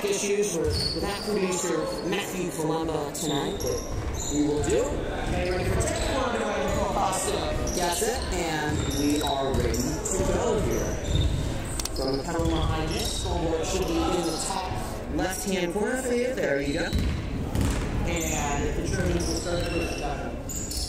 tech issues with that producer, Matthew Columba, tonight, but we will do. Okay, ready for tech? We're underway with Costa. That's it, and we are ready to go here. From the Petaluma High Disc, scoreboard should be in the top left-hand corner for you. There you go. And the Trojans will start the first.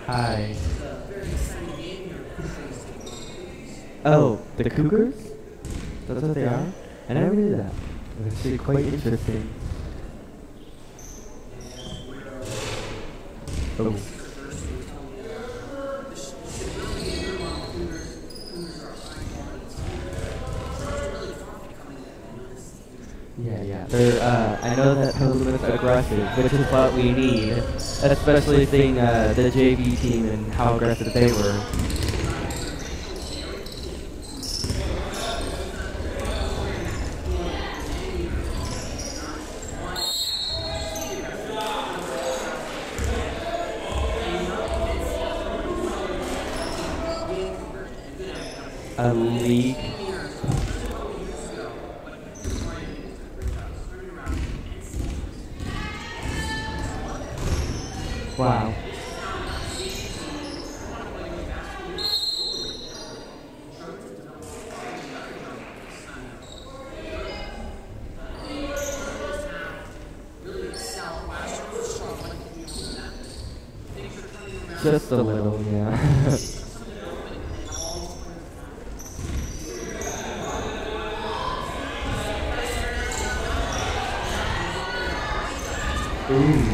Hi. Oh, the Cougars? That's what they are? I never knew that. It's actually quite interesting. Oh. Yeah. I know that Petoluma's aggressive, which is what we need, especially seeing the JV team and how aggressive they were. A league. Wow. Just a little, yeah. Ooh.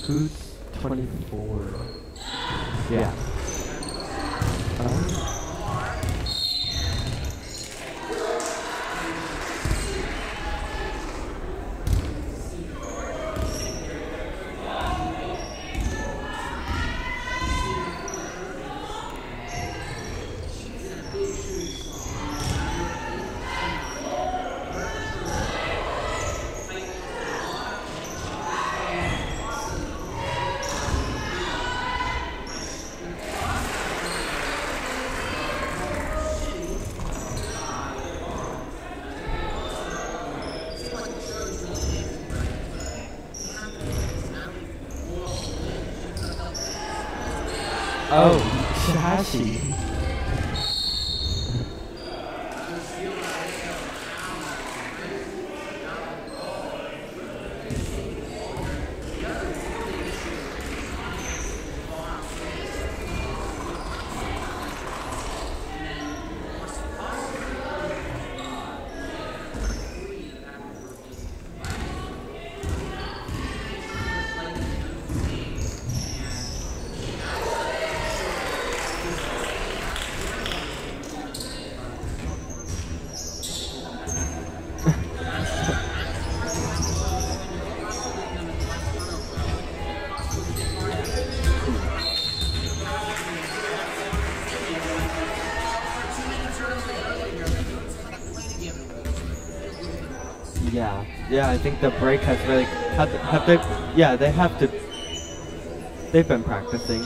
Who's 24? Yeah. Oh, Shashi. Yeah, I think the break has really they've been practicing.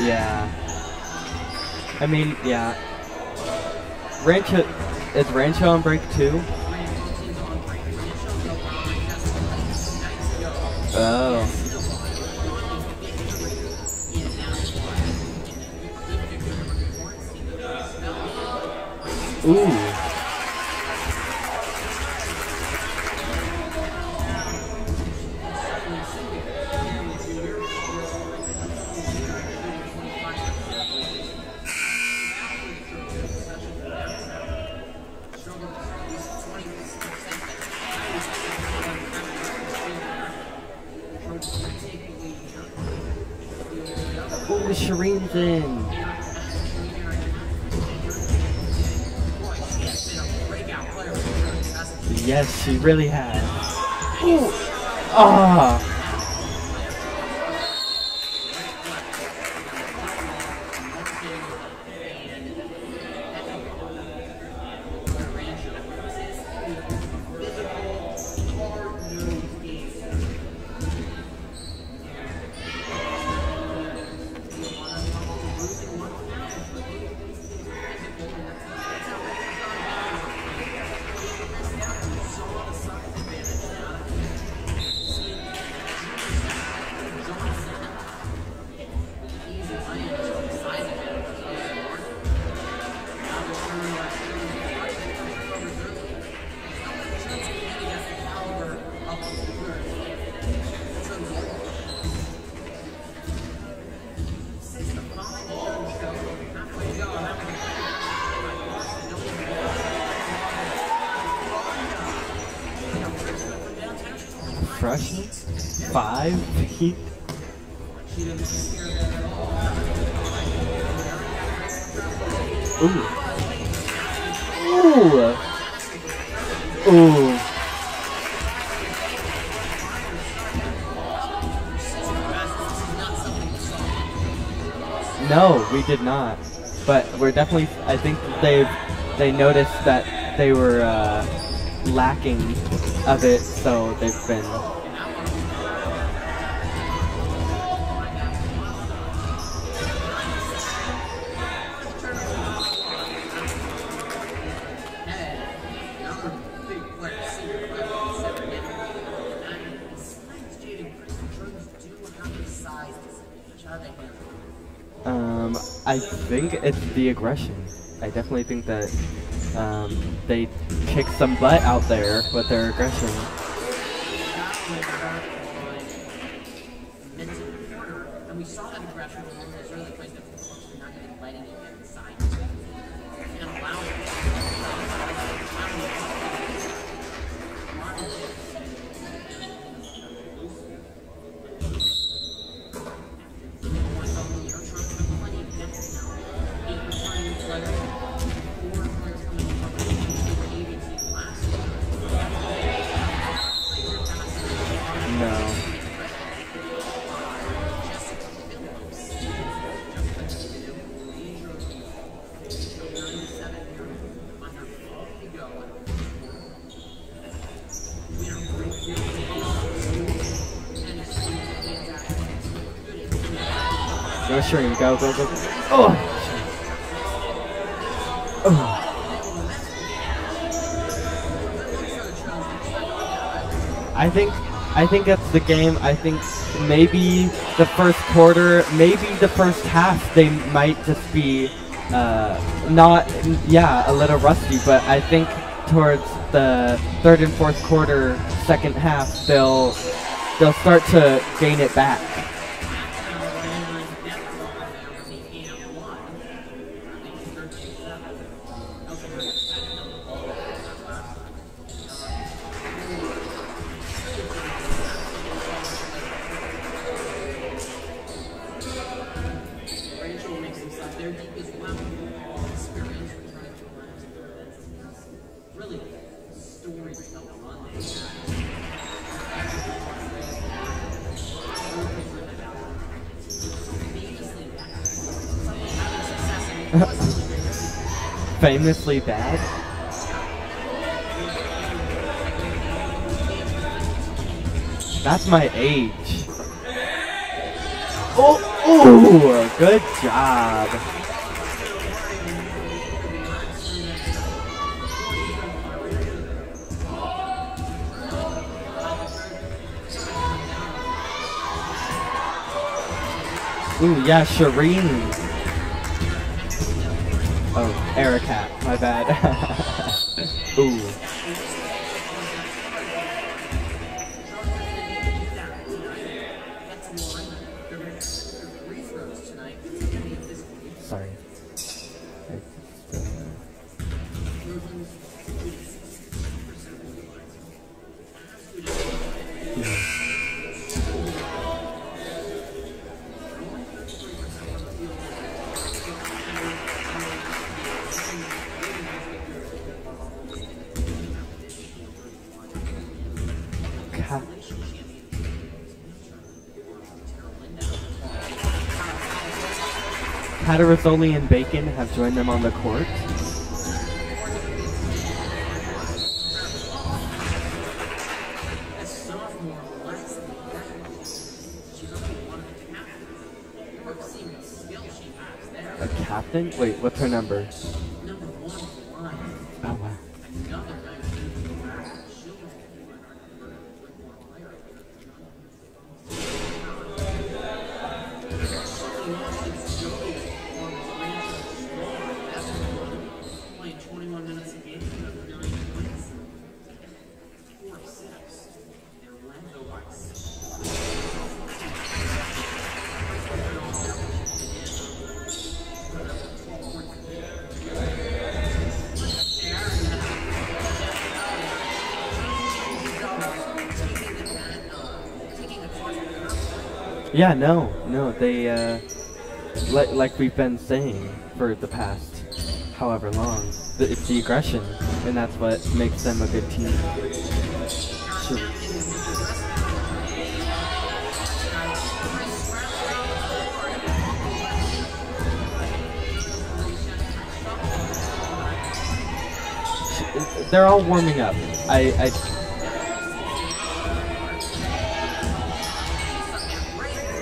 Yeah. I mean, yeah. Is Rancho on break too? Oh. Ooh. Ooh, Shireen's in. Yes, she really has. Ooh. Ah. Freshman? 5 feet? Ooh. Ooh. Ooh. No, we did not. But we're definitely, I think they noticed that they were lacking of it, so they've been I think it's the aggression. I definitely think that they kick some butt out there with their aggression. And we saw that aggression when one of those early plays that we're not even letting it get inside and allow it. Go Shireen, go, go, go. Oh! Oh. I think that's the game. I think maybe the first quarter, maybe the first half, they might just be not, yeah, a little rusty, but I think towards the third and fourth quarter, second half, they'll start to gain it back. Famously bad? That's my age. Oh, ooh, good job. Ooh, yeah, Shireen. Oh, Ericat, my bad. Ooh. Sorry. Catarizoli and Bacon have joined them on the court. A captain? Wait, what's her number? Oh, wow. Yeah, no, they, like we've been saying for the past however long, it's the aggression, and that's what makes them a good team. Sure. They're all warming up.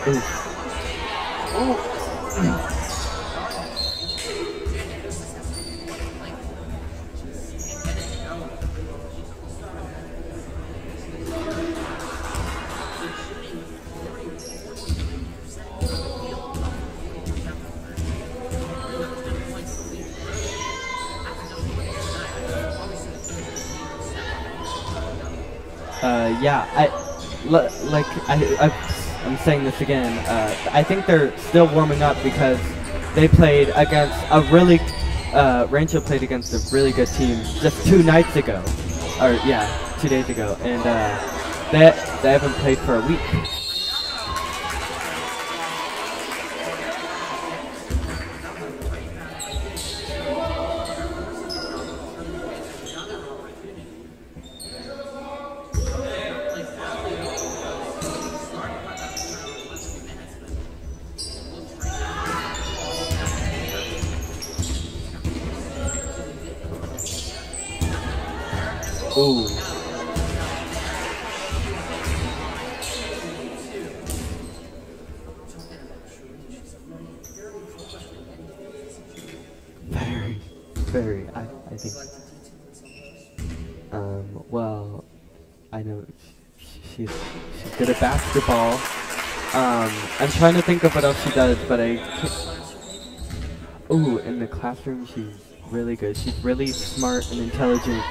Ooh. Yeah, I'm saying this again. I think they're still warming up because they played against a really, Rancho played against a really good team just 2 nights ago, or yeah, 2 days ago, and they haven't played for a week. Ooh. Very, I think. Well, I know she's good at basketball. I'm trying to think of what else she does, but I can't. Ooh, in the classroom, she's really good. She's really smart and intelligent.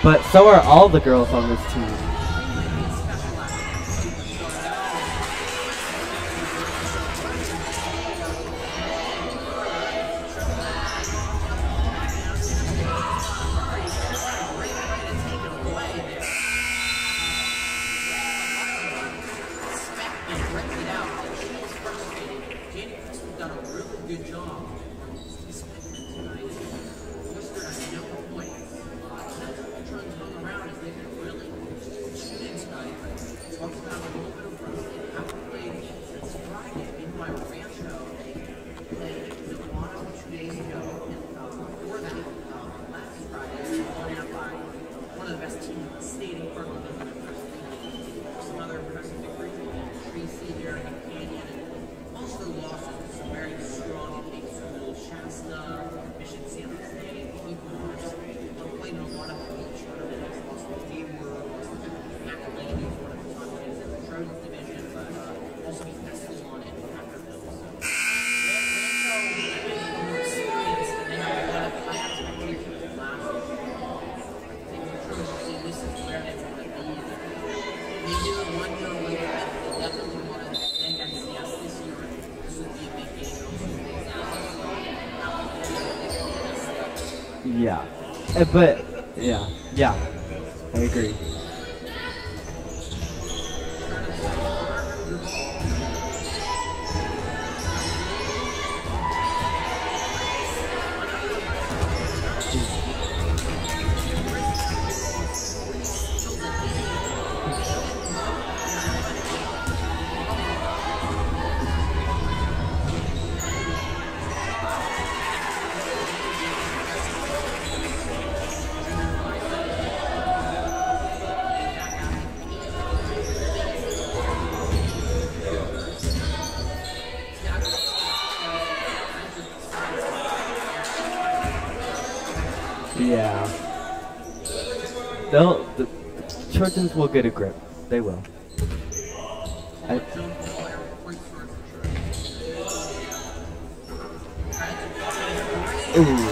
But so are all the girls on this team. Yeah. But, yeah, I agree. Yeah. The Trojans will get a grip. They will. Ooh.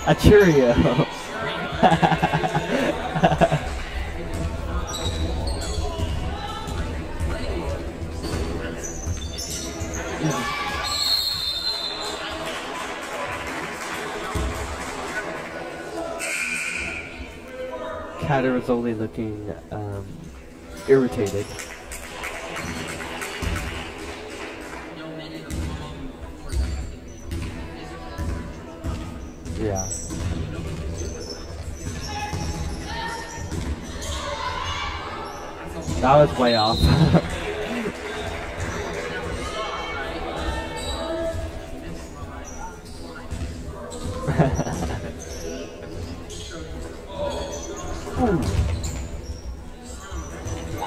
A Cheerio. Catter was only looking irritated. Yeah. That was way off.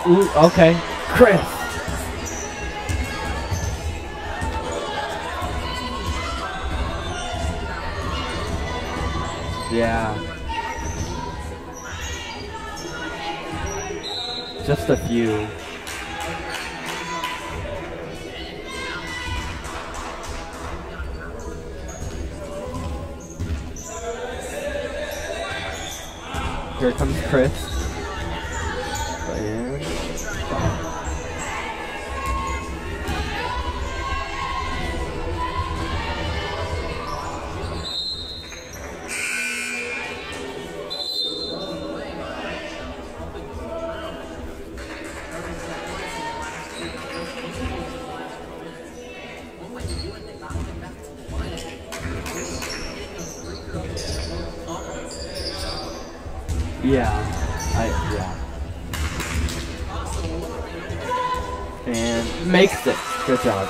Ooh, okay. Chris. Yeah. Just a few. Here comes Chris. Yeah, yeah. And makes it. Good job.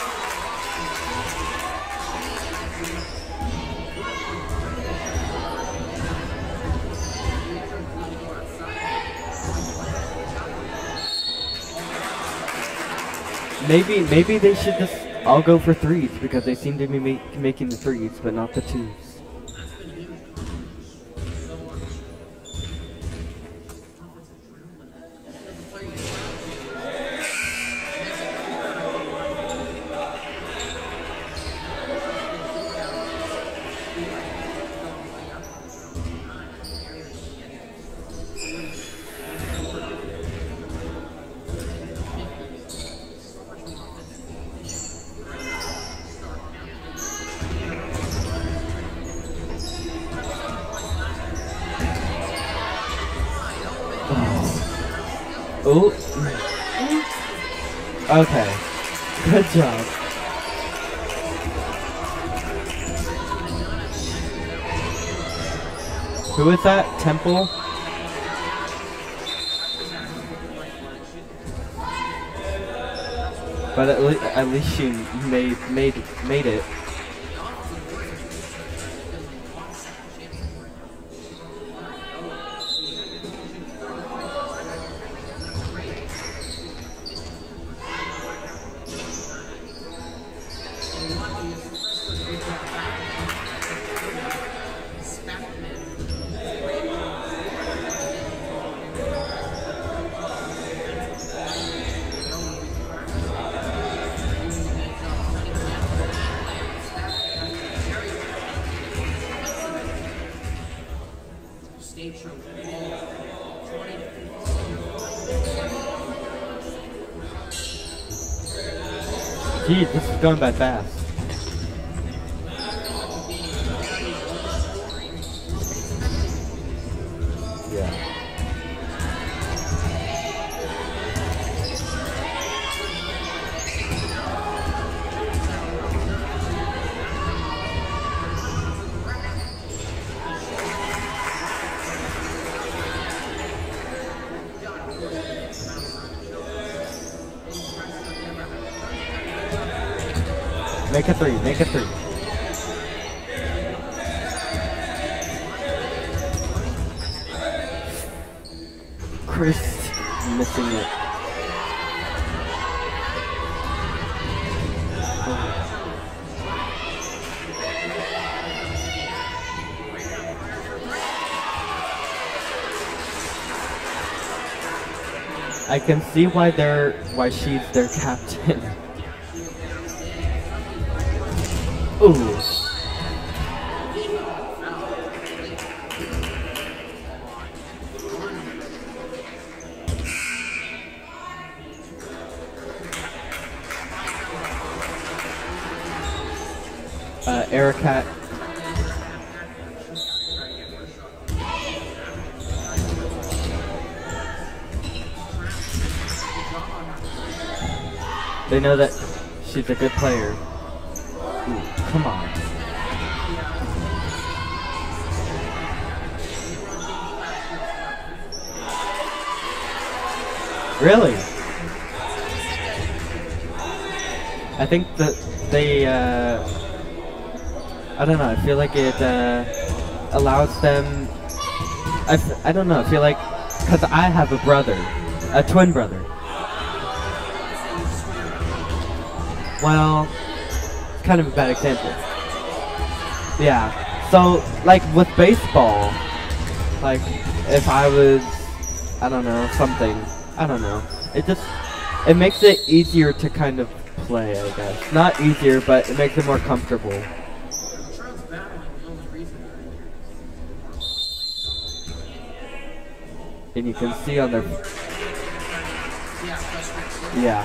Maybe they should just all go for threes because they seem to be making the threes, but not the twos. Oh. Okay. Good job. Who is that? Temple? But at least she made it. Gee, this is going by fast. Yeah. Make a three, make a three. Chris missing it. I can see why she's their captain. Ooh. Ericat. They know that she's a good player. Ooh, come on. Really? I think that they, I don't know, I feel like it allows them, I don't know, I feel like, because I have a brother, a twin brother. Well, it's kind of a bad example. Yeah, so, like, with baseball, like, if I was, I don't know, something, I don't know, it makes it easier to kind of play, I guess. Not easier, but it makes it more comfortable. And you can see on their... Yeah.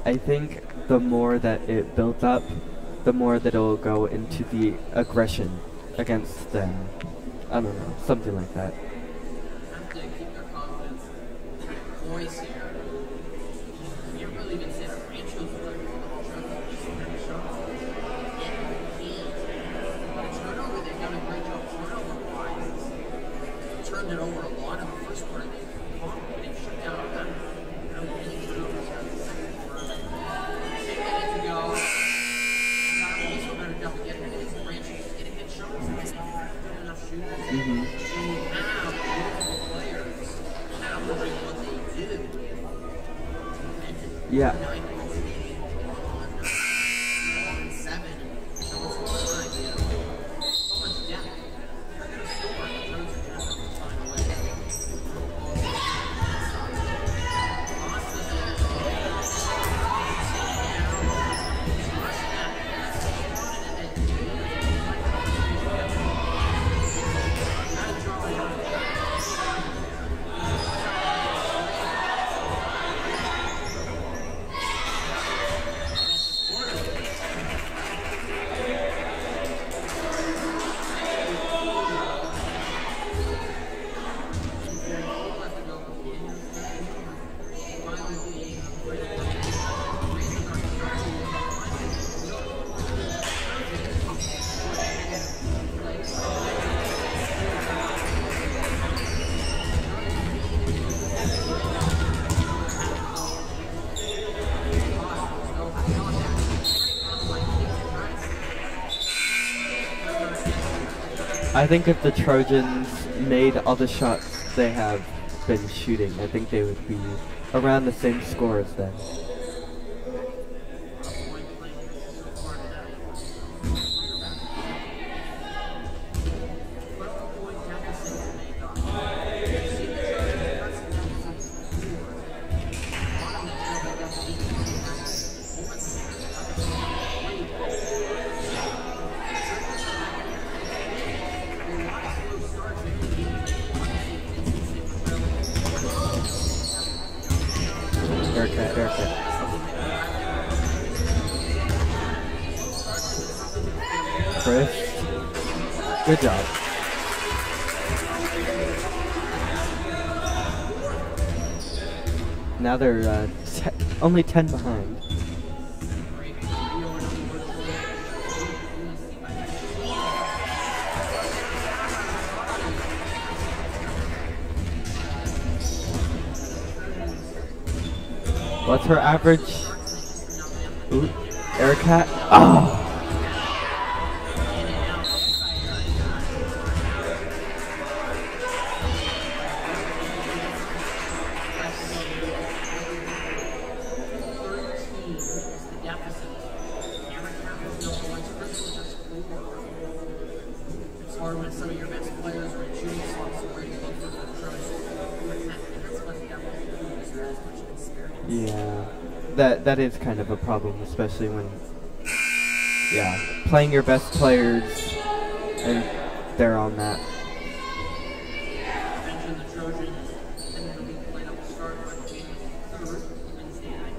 I think the more that it builds up, the more that it'll go into the aggression against them. I don't know, something like that. Have to keep their confidence poised here. You can't really even say that Rancho's like a little shot. But a turnover, they've done a great job turnover-wise. Turned it over a lot in the first quarter. They shut down on that. Yeah. I think if the Trojans made all the shots they have been shooting, I think they would be around the same score as them. that haircut. Chris, good job. Now they're only 10 behind. What's her average? Ooh, air cat. Oh! It's hard when some of your best players are in shooting slots already look for the Trojans. That's what Yeah, that is kind of a problem, especially when, yeah, playing your best players and they're on that. Mentioned the Trojans and the league played up to start by the third Wednesday night.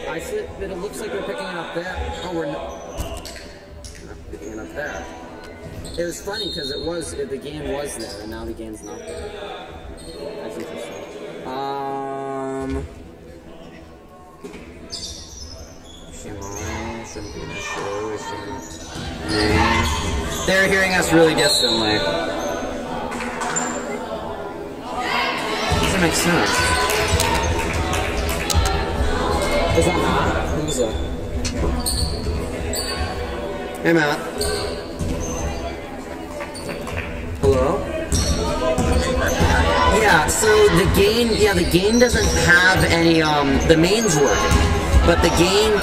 I said that it looks like we're picking it up there. Oh, we're not picking it up there. It was funny because the game was there, and now the game's not there. That's interesting. Shouldn't be an issue. They're hearing us really distantly. Doesn't make sense. Is that Matt? Who's that? Hey, Matt. Hello? Yeah, so the game doesn't have any, the main's working, but the game...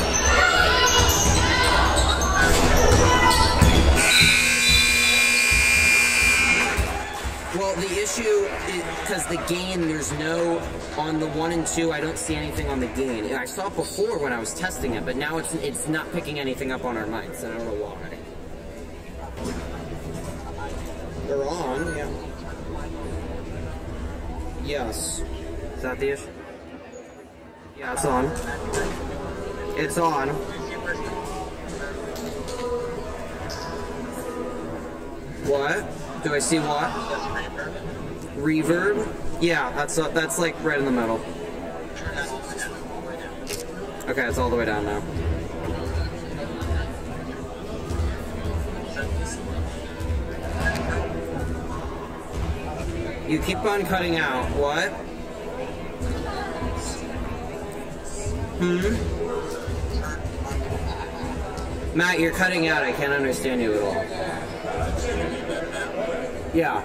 Well, the issue is, because the gain, there's no, on the 1 and 2, I don't see anything on the gain. I saw it before when I was testing it, but now it's not picking anything up on our mics, and I don't know why. They're on, yeah. Yes. Is that the issue? Yeah, it's on. It's on. What? Do I see what? Reverb? Yeah, that's like right in the middle. Okay, it's all the way down now. You keep on cutting out. What? Matt, you're cutting out. I can't understand you at all. Yeah.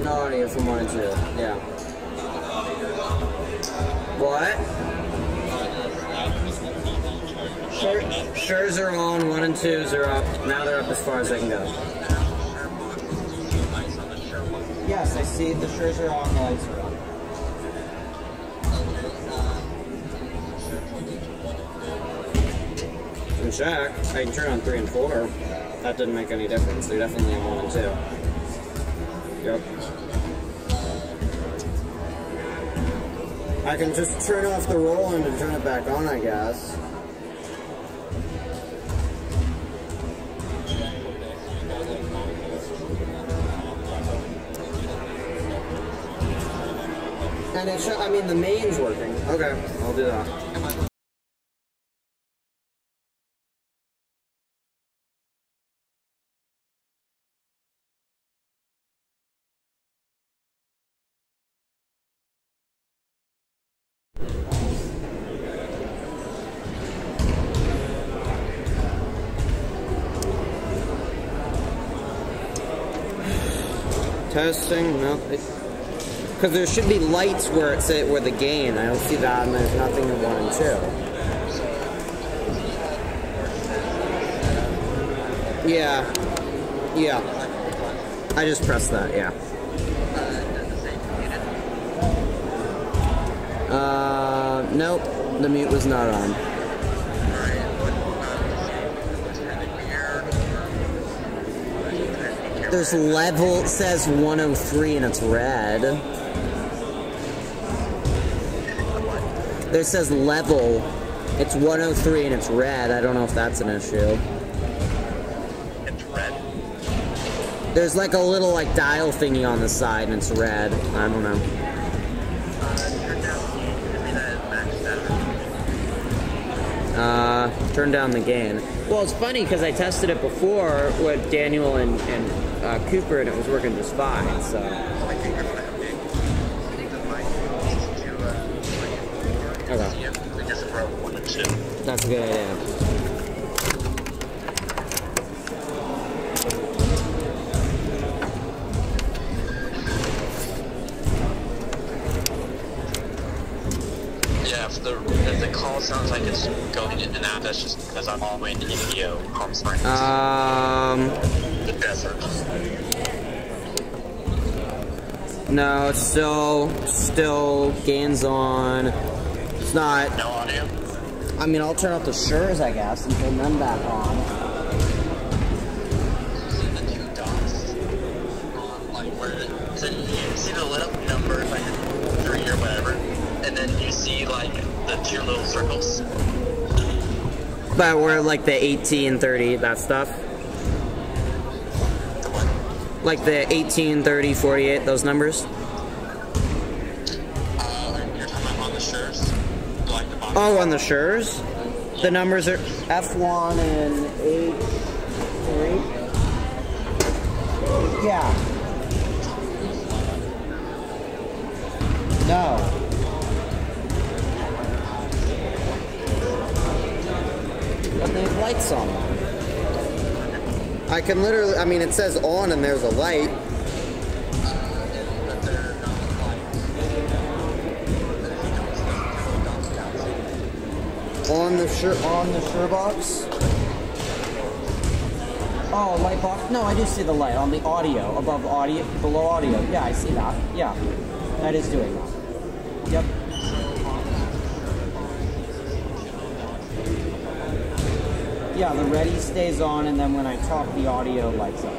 No, audio from 1 and 2. Yeah. What? Shures are on, 1 and 2s are up. Now they're up as far as they can go. Yes, I see the Shures are on, the lights are on. And check, I can turn on 3 and 4. That didn't make any difference. They're definitely on 1 and 2. Yep. I can just turn off the Roland and turn it back on, I guess. And it I mean, the main's working. Okay, I'll do that. Testing, no. Because there should be lights where it's where the gain. I don't see that, and there's nothing in 1 and 2. Yeah. Yeah. I just pressed that, yeah. Nope. The mute was not on. There's level, it says 103 and it's red. There says level, it's 103 and it's red. I don't know if that's an issue. It's red. There's like a little like dial thingy on the side and it's red. I don't know. Turn down the gain. Well, it's funny because I tested it before with Daniel and Cooper, and it was working just fine. So. Okay. That's a good idea. Yeah, if the call sounds like it's going in and out, that's just because I'm all the way in the video home screen. No, it's still gains on. It's not. No audio? I mean, I'll turn off the Shures, I guess, and turn them back on. See the 2 dots on, like, where so you see the lit up number, like 3 or whatever, and then you see, like, the 2 little circles. But we're like the 18, 30, that stuff. The what? Like the 18, 30, 48, those numbers. You're talking about on the Shures? Like the bottom? Oh, on the Shures? The numbers are F1 and 8, 3. Yeah. No. But they have lights on them. I can literally, I mean, it says on and there's a light. But they're not lights. On the Shure box? Oh, light box? No, I do see the light on the audio, above audio, below audio. Yeah, I see that. Yeah, that is doing that. Yep. Yeah, the ready stays on, and then when I talk, the audio lights up.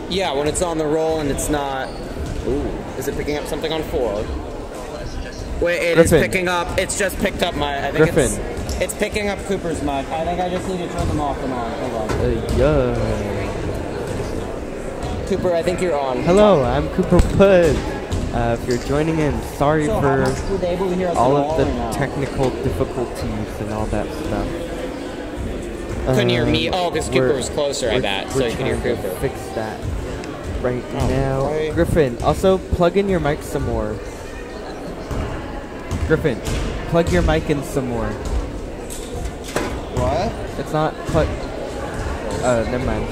Yeah, when it's on the roll and it's not. Ooh, is it picking up something on 4? Wait, it is picking up. It's just picked up my. I think it's picking up Cooper's mic. I think I just need to turn them off and on. Hold on. Yeah. Cooper, I think you're on. Hello, I'm Cooper Pud. If you're joining in, sorry So for all of the technical difficulties and all that stuff. Couldn't hear me. Oh, because Cooper was closer, I bet, so you could hear Cooper. Fix that right now. Right. Griffin, also plug in your mic some more. Griffin, plug your mic in some more. What? It's not quite. Never mind.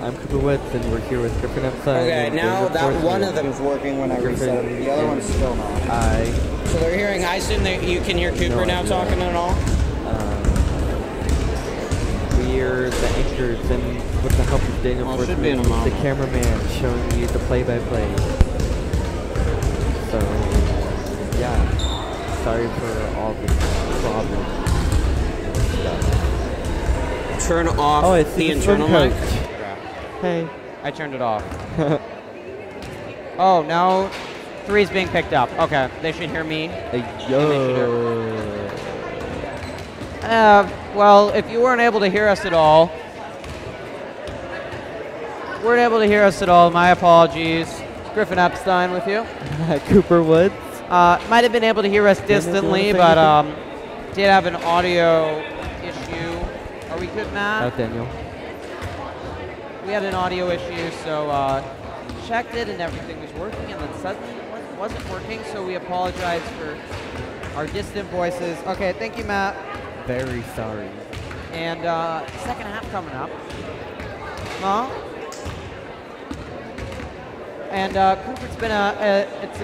I'm Cooper Woods, and we're here with Griffin outside. Okay, now that one of them's working when I reset it, the other one's still not. So they're hearing, I assume that you can hear Cooper now talking at all? We're the anchors, and with the help of Daniel Fortman, the cameraman, showing you the play-by-play. So, yeah, sorry for all the problems and stuff. Turn off the internal mic. Hey. I turned it off. Oh, no. 3's being picked up. Okay, they should hear me. Well, if you weren't able to hear us at all, my apologies. Griffin Epstein with you. Cooper Woods. Might have been able to hear us distantly, but did have an audio issue. Are we good, Matt? Daniel. We had an audio issue, so checked it and everything was working, and then suddenly it wasn't working, so we apologize for our distant voices. Okay, thank you, Matt. Very sorry. And second half coming up. And Cooper, it's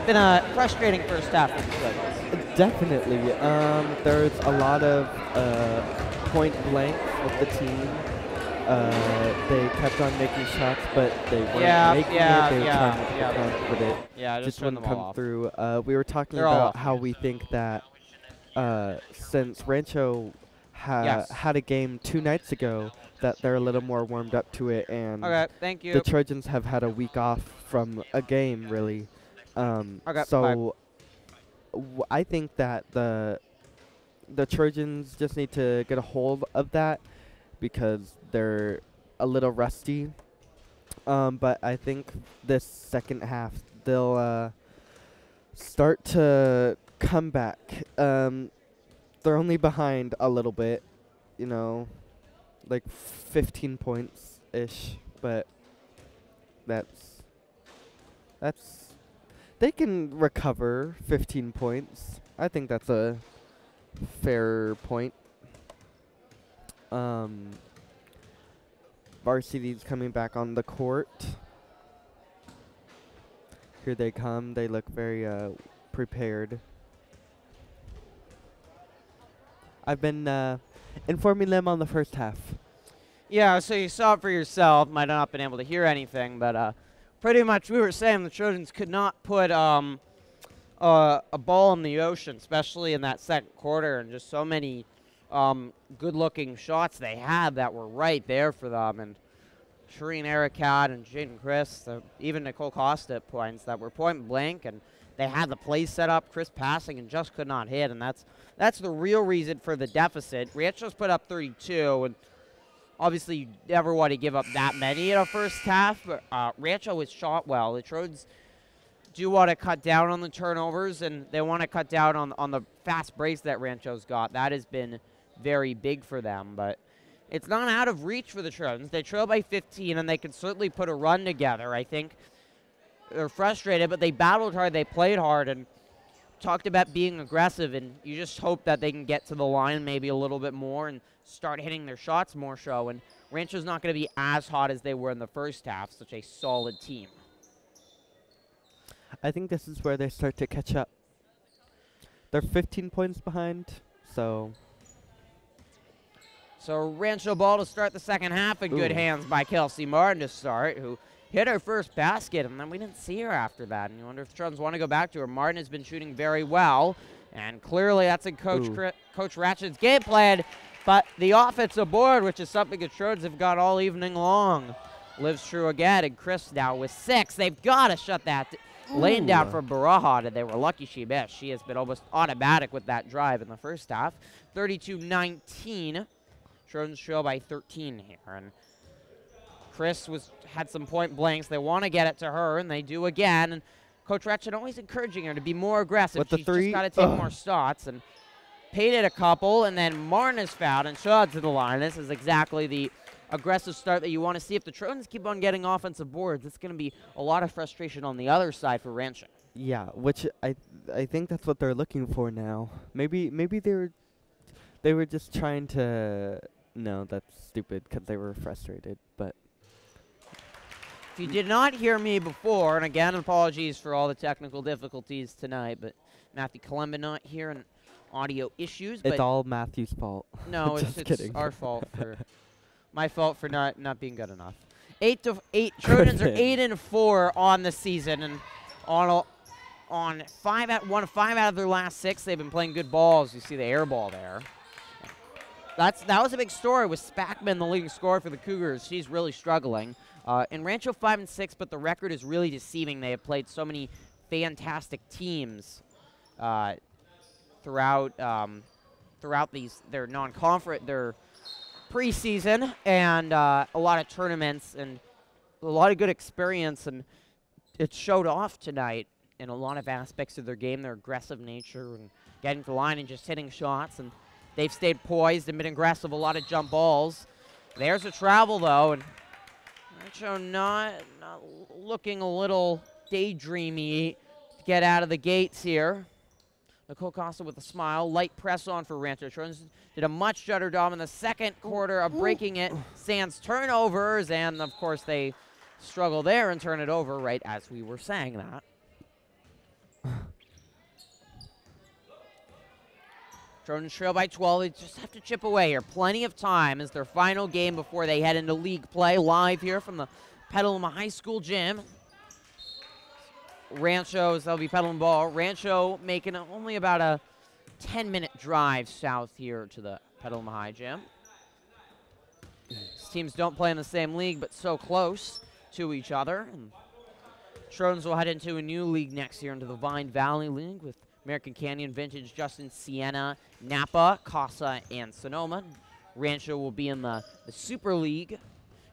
been a frustrating first half. Definitely. There's a lot of point blank with the team. They kept on making shots, but they weren't making it. They were trying to get with it. Yeah, just wouldn't come through. We were talking about how we think that since Rancho had a game 2 nights ago, that they're a little more warmed up to it, and thank you. the Trojans have had a week off from a game, really. So I think that the Trojans just need to get a hold of that because they're a little rusty. But I think this second half they'll start to come back. They're only behind a little bit, you know, like 15 points-ish, but that's they can recover 15 points. I think that's a fair point. Varsity's coming back on the court. Here they come. They look very prepared. I've been informing them on the first half. Yeah, so you saw it for yourself. Might not have been able to hear anything, but pretty much we were saying the Trojans could not put a ball in the ocean, especially in that second quarter, and just so many good-looking shots they had that were right there for them. And Shireen Ericat and Jaden Chris, even Nicole Costa at points that were point blank, and they had the play set up, Chris passing, and just could not hit. And that's the real reason for the deficit. Rancho's put up 32, and obviously you never want to give up that many in a first half, but Rancho has shot well. The Trojans do want to cut down on the turnovers, and they want to cut down on the fast breaks that Rancho's got. That has been very big for them, but it's not out of reach for the Trojans. They trail by 15, and they can certainly put a run together. I think they're frustrated, but they battled hard, they played hard, and talked about being aggressive, and you just hope that they can get to the line maybe a little bit more and start hitting their shots more so. And Rancho's not going to be as hot as they were in the first half, such a solid team. I think this is where they start to catch up. They're 15 points behind, so Rancho ball to start the second half in good hands by Kelsey Martin to start, who hit her first basket, and then we didn't see her after that. And you wonder if the Trojans want to go back to her. Martin has been shooting very well, and clearly that's in Coach Ratchet's game plan. But the offensive board, which is something the Trojans have got all evening long, lives true again. And Chris now with 6. They've got to shut that lane down for Baraha. And they were lucky she missed. She has been almost automatic with that drive in the first half. 32-19. Trojans trail by 13 here. And Chris had some point blanks. They want to get it to her, and they do again. And Coach Ratchet always encouraging her to be more aggressive. With the She's three, just got to take more shots. And painted a couple, and then Martin is fouled and shot to the line. This is exactly the aggressive start that you want to see. If the Trojans keep on getting offensive boards, it's going to be a lot of frustration on the other side for Rancho. Yeah, which I think that's what they're looking for now. Maybe they're They were just trying to. No, that's stupid because they were frustrated. But If you did not hear me before, and again, apologies for all the technical difficulties tonight, but Matthew Kalemba not here and audio issues. it's But all Matthew's fault. no, Just it's kidding. our fault for my fault for not being good enough. 8-8. Trojans are 8-4 on the season, and on 5 out of their last 6, they've been playing good balls. You see the air ball there. That was a big story with Spackman, the leading scorer for the Cougars. She's really struggling. In Rancho 5-6, but the record is really deceiving. They have played so many fantastic teams throughout their non-conference, their preseason, and a lot of tournaments and a lot of good experience, and it showed off tonight in a lot of aspects of their game, their aggressive nature and getting to the line and just hitting shots, and they've stayed poised and been aggressive, a lot of jump balls. There's a travel, though, and Rancho not looking a little daydreamy to get out of the gates here. Nicole Costa with a smile. Light press on for Rancho. Trojans did a much better job in the second quarter of breaking it. Sans turnovers, and, of course, they struggle there and turn it over right as we were saying that. Trojans trail by 12. They just have to chip away here. Plenty of time as their final game before they head into league play. Live here from the Petaluma High School gym. Rancho's, that'll be Petaluma ball. Rancho making only about a 10-minute drive south here to the Petaluma High gym. These teams don't play in the same league, but so close to each other. And Trojans will head into a new league next year, into the Vine Valley League with American Canyon, Vintage, Justin, Siena, Napa, Casa, and Sonoma. Rancho will be in the Super League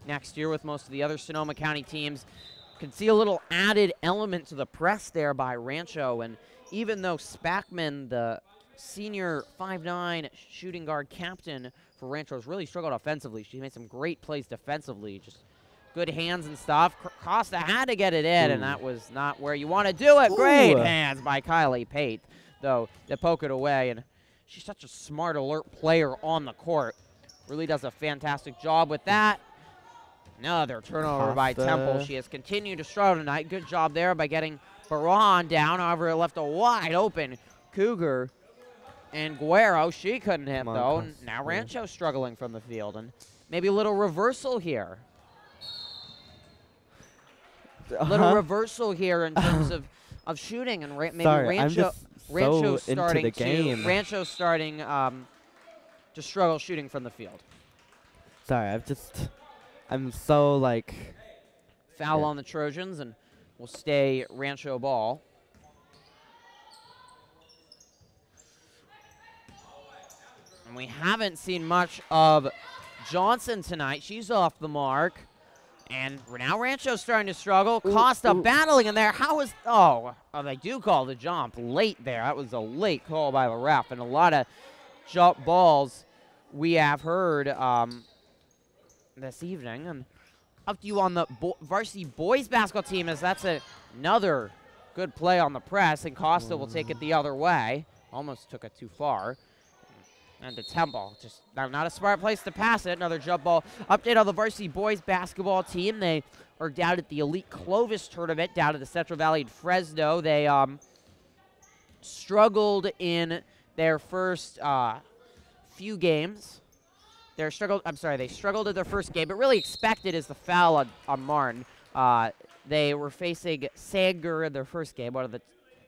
next year with most of the other Sonoma County teams. Can see a little added element to the press there by Rancho, and even though Spackman, the senior 5'9" shooting guard captain for Rancho, has really struggled offensively. She made some great plays defensively, just good hands and stuff. Costa had to get it in, and that was not where you want to do it. Great hands by Kylie Pate, though, to poke it away. And she's such a smart, alert player on the court. Really does a fantastic job with that. Another turnover by Temple. She has continued to struggle tonight. Good job there by getting Baran down. However, it left a wide open Cougar. And Guerrero, she couldn't hit, though. And now Rancho struggling from the field. And maybe a little reversal here. A little reversal here in terms of shooting, and maybe Rancho starting to struggle shooting from the field. Sorry, I'm so like foul on the Trojans, and will stay Rancho ball. And we haven't seen much of Johnson tonight. She's off the mark. And now Rancho's starting to struggle. Costa battling in there. They do call the jump late there. That was a late call by the ref. And a lot of jump balls we have heard this evening. And up to you on the varsity boys basketball team, as that's another good play on the press. And Costa will take it the other way. Almost took it too far. And to Temple, just not a smart place to pass it. Another jump ball. Update on the varsity boys basketball team. They are down at the Elite Clovis tournament down at the Central Valley in Fresno. They struggled in their first few games. They struggled at their first game, but really expected is the foul on Martin. They were facing Sanger in their first game, one of the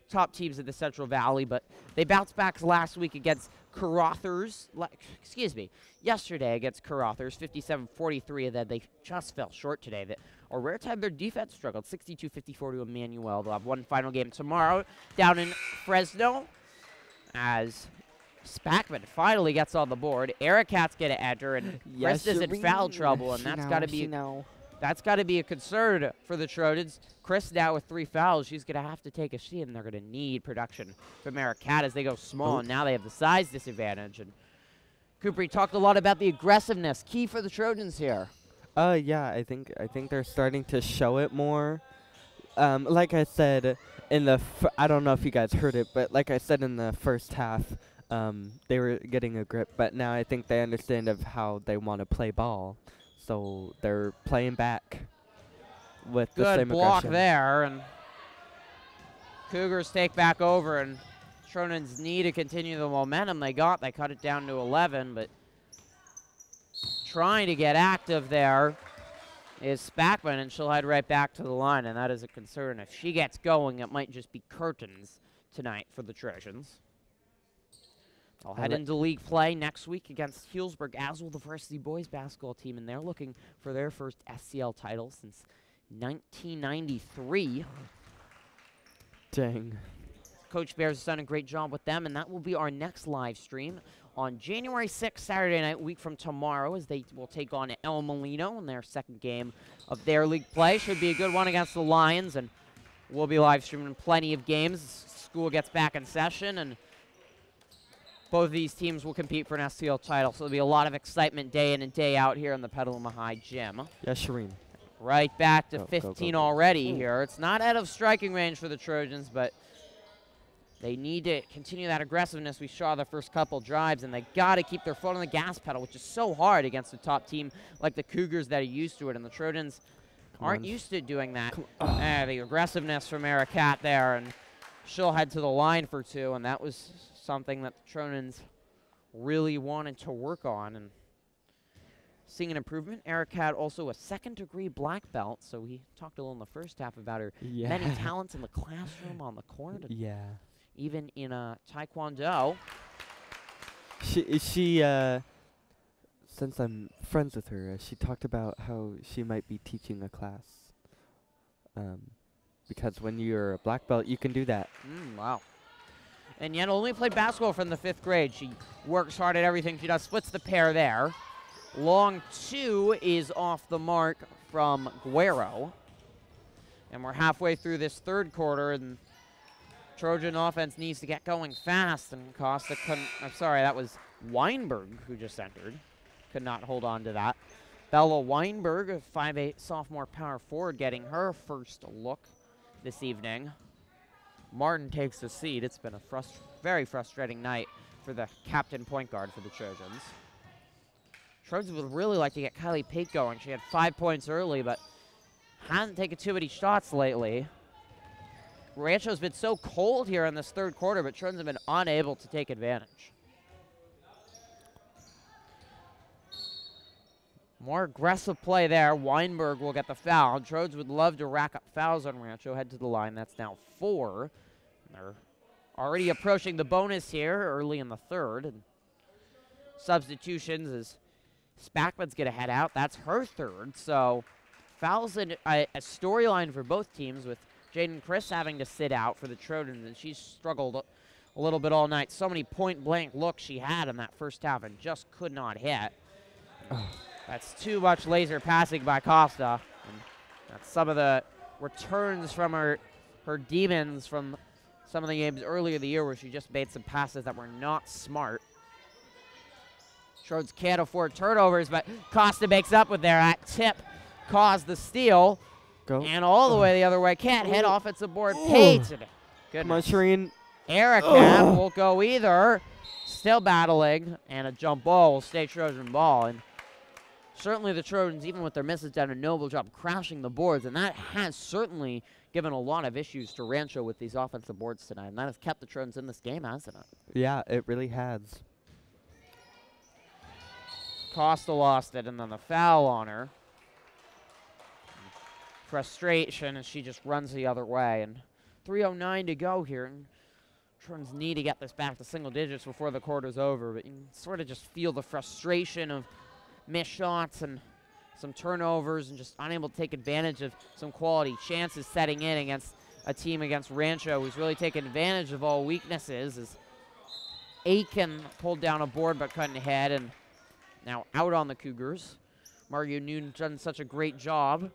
top teams in the Central Valley, but they bounced back last week against Carothers, yesterday against Carothers, 57-43, and then they just fell short today. A rare time their defense struggled, 62-54 to Emmanuel. They'll have one final game tomorrow down in Fresno as Spackman finally gets on the board. Ericat's going to enter, and Chris is in foul trouble, and that's got to be a concern for the Trojans. Chris now with 3 fouls. She's going to have to take a seat, and they're going to need production from Ericat as they go small, and now they have the size disadvantage. And Cooper, you talked a lot about the aggressiveness. Key for the Trojans here. Yeah, I think they're starting to show it more. Like I said in the, I don't know if you guys heard it, but like I said in the first half, They were getting a grip, but now I think they understand of how they want to play ball, so they're playing back with the same Good block aggression. there, and Cougars take back over, and Trojans need to continue the momentum they got. They cut it down to 11, but trying to get active there is Spackman, and she'll head right back to the line, and that is a concern. If she gets going, it might just be curtains tonight for the Trojans. I'll head into league play next week against Healdsburg, as will the Varsity boys basketball team, and they're looking for their first SCL title since 1993. Dang. Coach Bears has done a great job with them, and that will be our next live stream on January 6th, Saturday night, week from tomorrow, as they will take on El Molino in their second game of their league play. Should be a good one against the Lions, and we'll be live streaming plenty of games. School gets back in session, and both of these teams will compete for an SCL title, so there'll be a lot of excitement day in and day out here in the Petaluma High Gym. Yeah, Shireen. Right back to Go, 15 go, go. already here. It's not out of striking range for the Trojans, but they need to continue that aggressiveness we saw the first couple drives, and they got to keep their foot on the gas pedal, which is so hard against a top team like the Cougars that are used to it, and the Trojans aren't used to doing that. The aggressiveness from Ericat there, and she'll head to the line for two, and that was something that the Trojans really wanted to work on, and seeing an improvement. Ericat also a second-degree black belt, so we talked a little in the first half about her many talents in the classroom, on the court, even in Taekwondo. She since I'm friends with her, she talked about how she might be teaching a class. Because when you're a black belt, you can do that. Wow. And yet only played basketball from the 5th grade. She works hard at everything she does, splits the pair there. Long two is off the mark from Guerrero. And we're halfway through this third quarter, and Trojan offense needs to get going fast, and Costa couldn't, I'm sorry, that was Weinberg who just entered. Could not hold on to that. Bella Weinberg, a 5'8" sophomore power forward, getting her first look this evening. Martin takes the seat. It's been a very frustrating night for the captain point guard for the Trojans. Trojans would really like to get Kylie Pate going. She had 5 points early, but hasn't taken too many shots lately. Rancho's been so cold here in this third quarter, but Trojans have been unable to take advantage. More aggressive play there. Weinberg will get the foul. Trojans would love to rack up fouls on Rancho. Head to the line. That's now 4. They're already approaching the bonus here early in the third. And substitutions as Spackman's going to head out. That's her third. So fouls in a storyline for both teams, with Jaden Chris having to sit out for the Trojans, and she's struggled a little bit all night. So many point-blank looks she had in that first half and just could not hit. That's too much laser passing by Costa. And that's some of the returns from her demons from some of the games earlier in the year, where she just made some passes that were not smart. Trojans can't afford turnovers, but Costa makes up with there. That tip caused the steal. And all the way the other way. Can't hit offensive board. Pate. Come on, Shireen. Erica won't go either. Still battling. And a jump ball will stay Trojan ball. And certainly the Trojans, even with their misses, done a noble job crashing the boards. And that has certainly given a lot of issues to Rancho with these offensive boards tonight. And that has kept the Trojans in this game, hasn't it? Yeah, it really has. Costa lost it, and then the foul on her. Frustration as she just runs the other way. And 3:09 to go here. And Trojans need to get this back to single digits before the quarter's over. But you can sort of just feel the frustration of missed shots and some turnovers, and just unable to take advantage of some quality chances setting in against a team against Rancho who's really taken advantage of all weaknesses. As Aiken pulled down a board but couldn't hit, and now out on the Cougars. Mario Noon done such a great job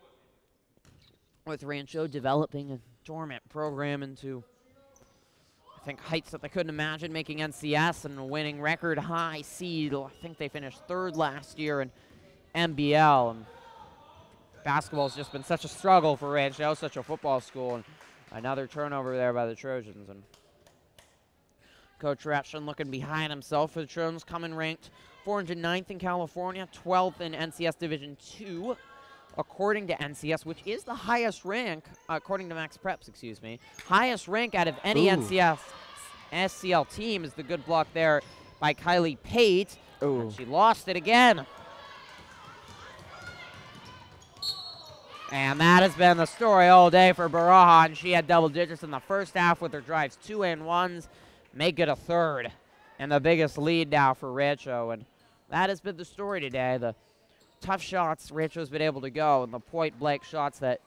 with Rancho developing a dormant program into, I think, heights that they couldn't imagine, making NCS and winning record high seed. I think they finished 3rd last year in MBL. And basketball's just been such a struggle for Rancho, such a football school. And another turnover there by the Trojans. And Coach Ratchin looking behind himself for the Trojans, coming ranked 409th in California, 12th in NCS Division II, according to NCS, which is the highest rank, according to Max Preps, excuse me. Highest rank out of any NCS SCL team is the good block there by Kylie Pate. And she lost it again. And that has been the story all day for Baraha, and she had double digits in the first half with her drives 2 and 1s, make it a third, and the biggest lead now for Rancho. And that has been the story today. The tough shots Rancho's been able to go, and the point-blank shots that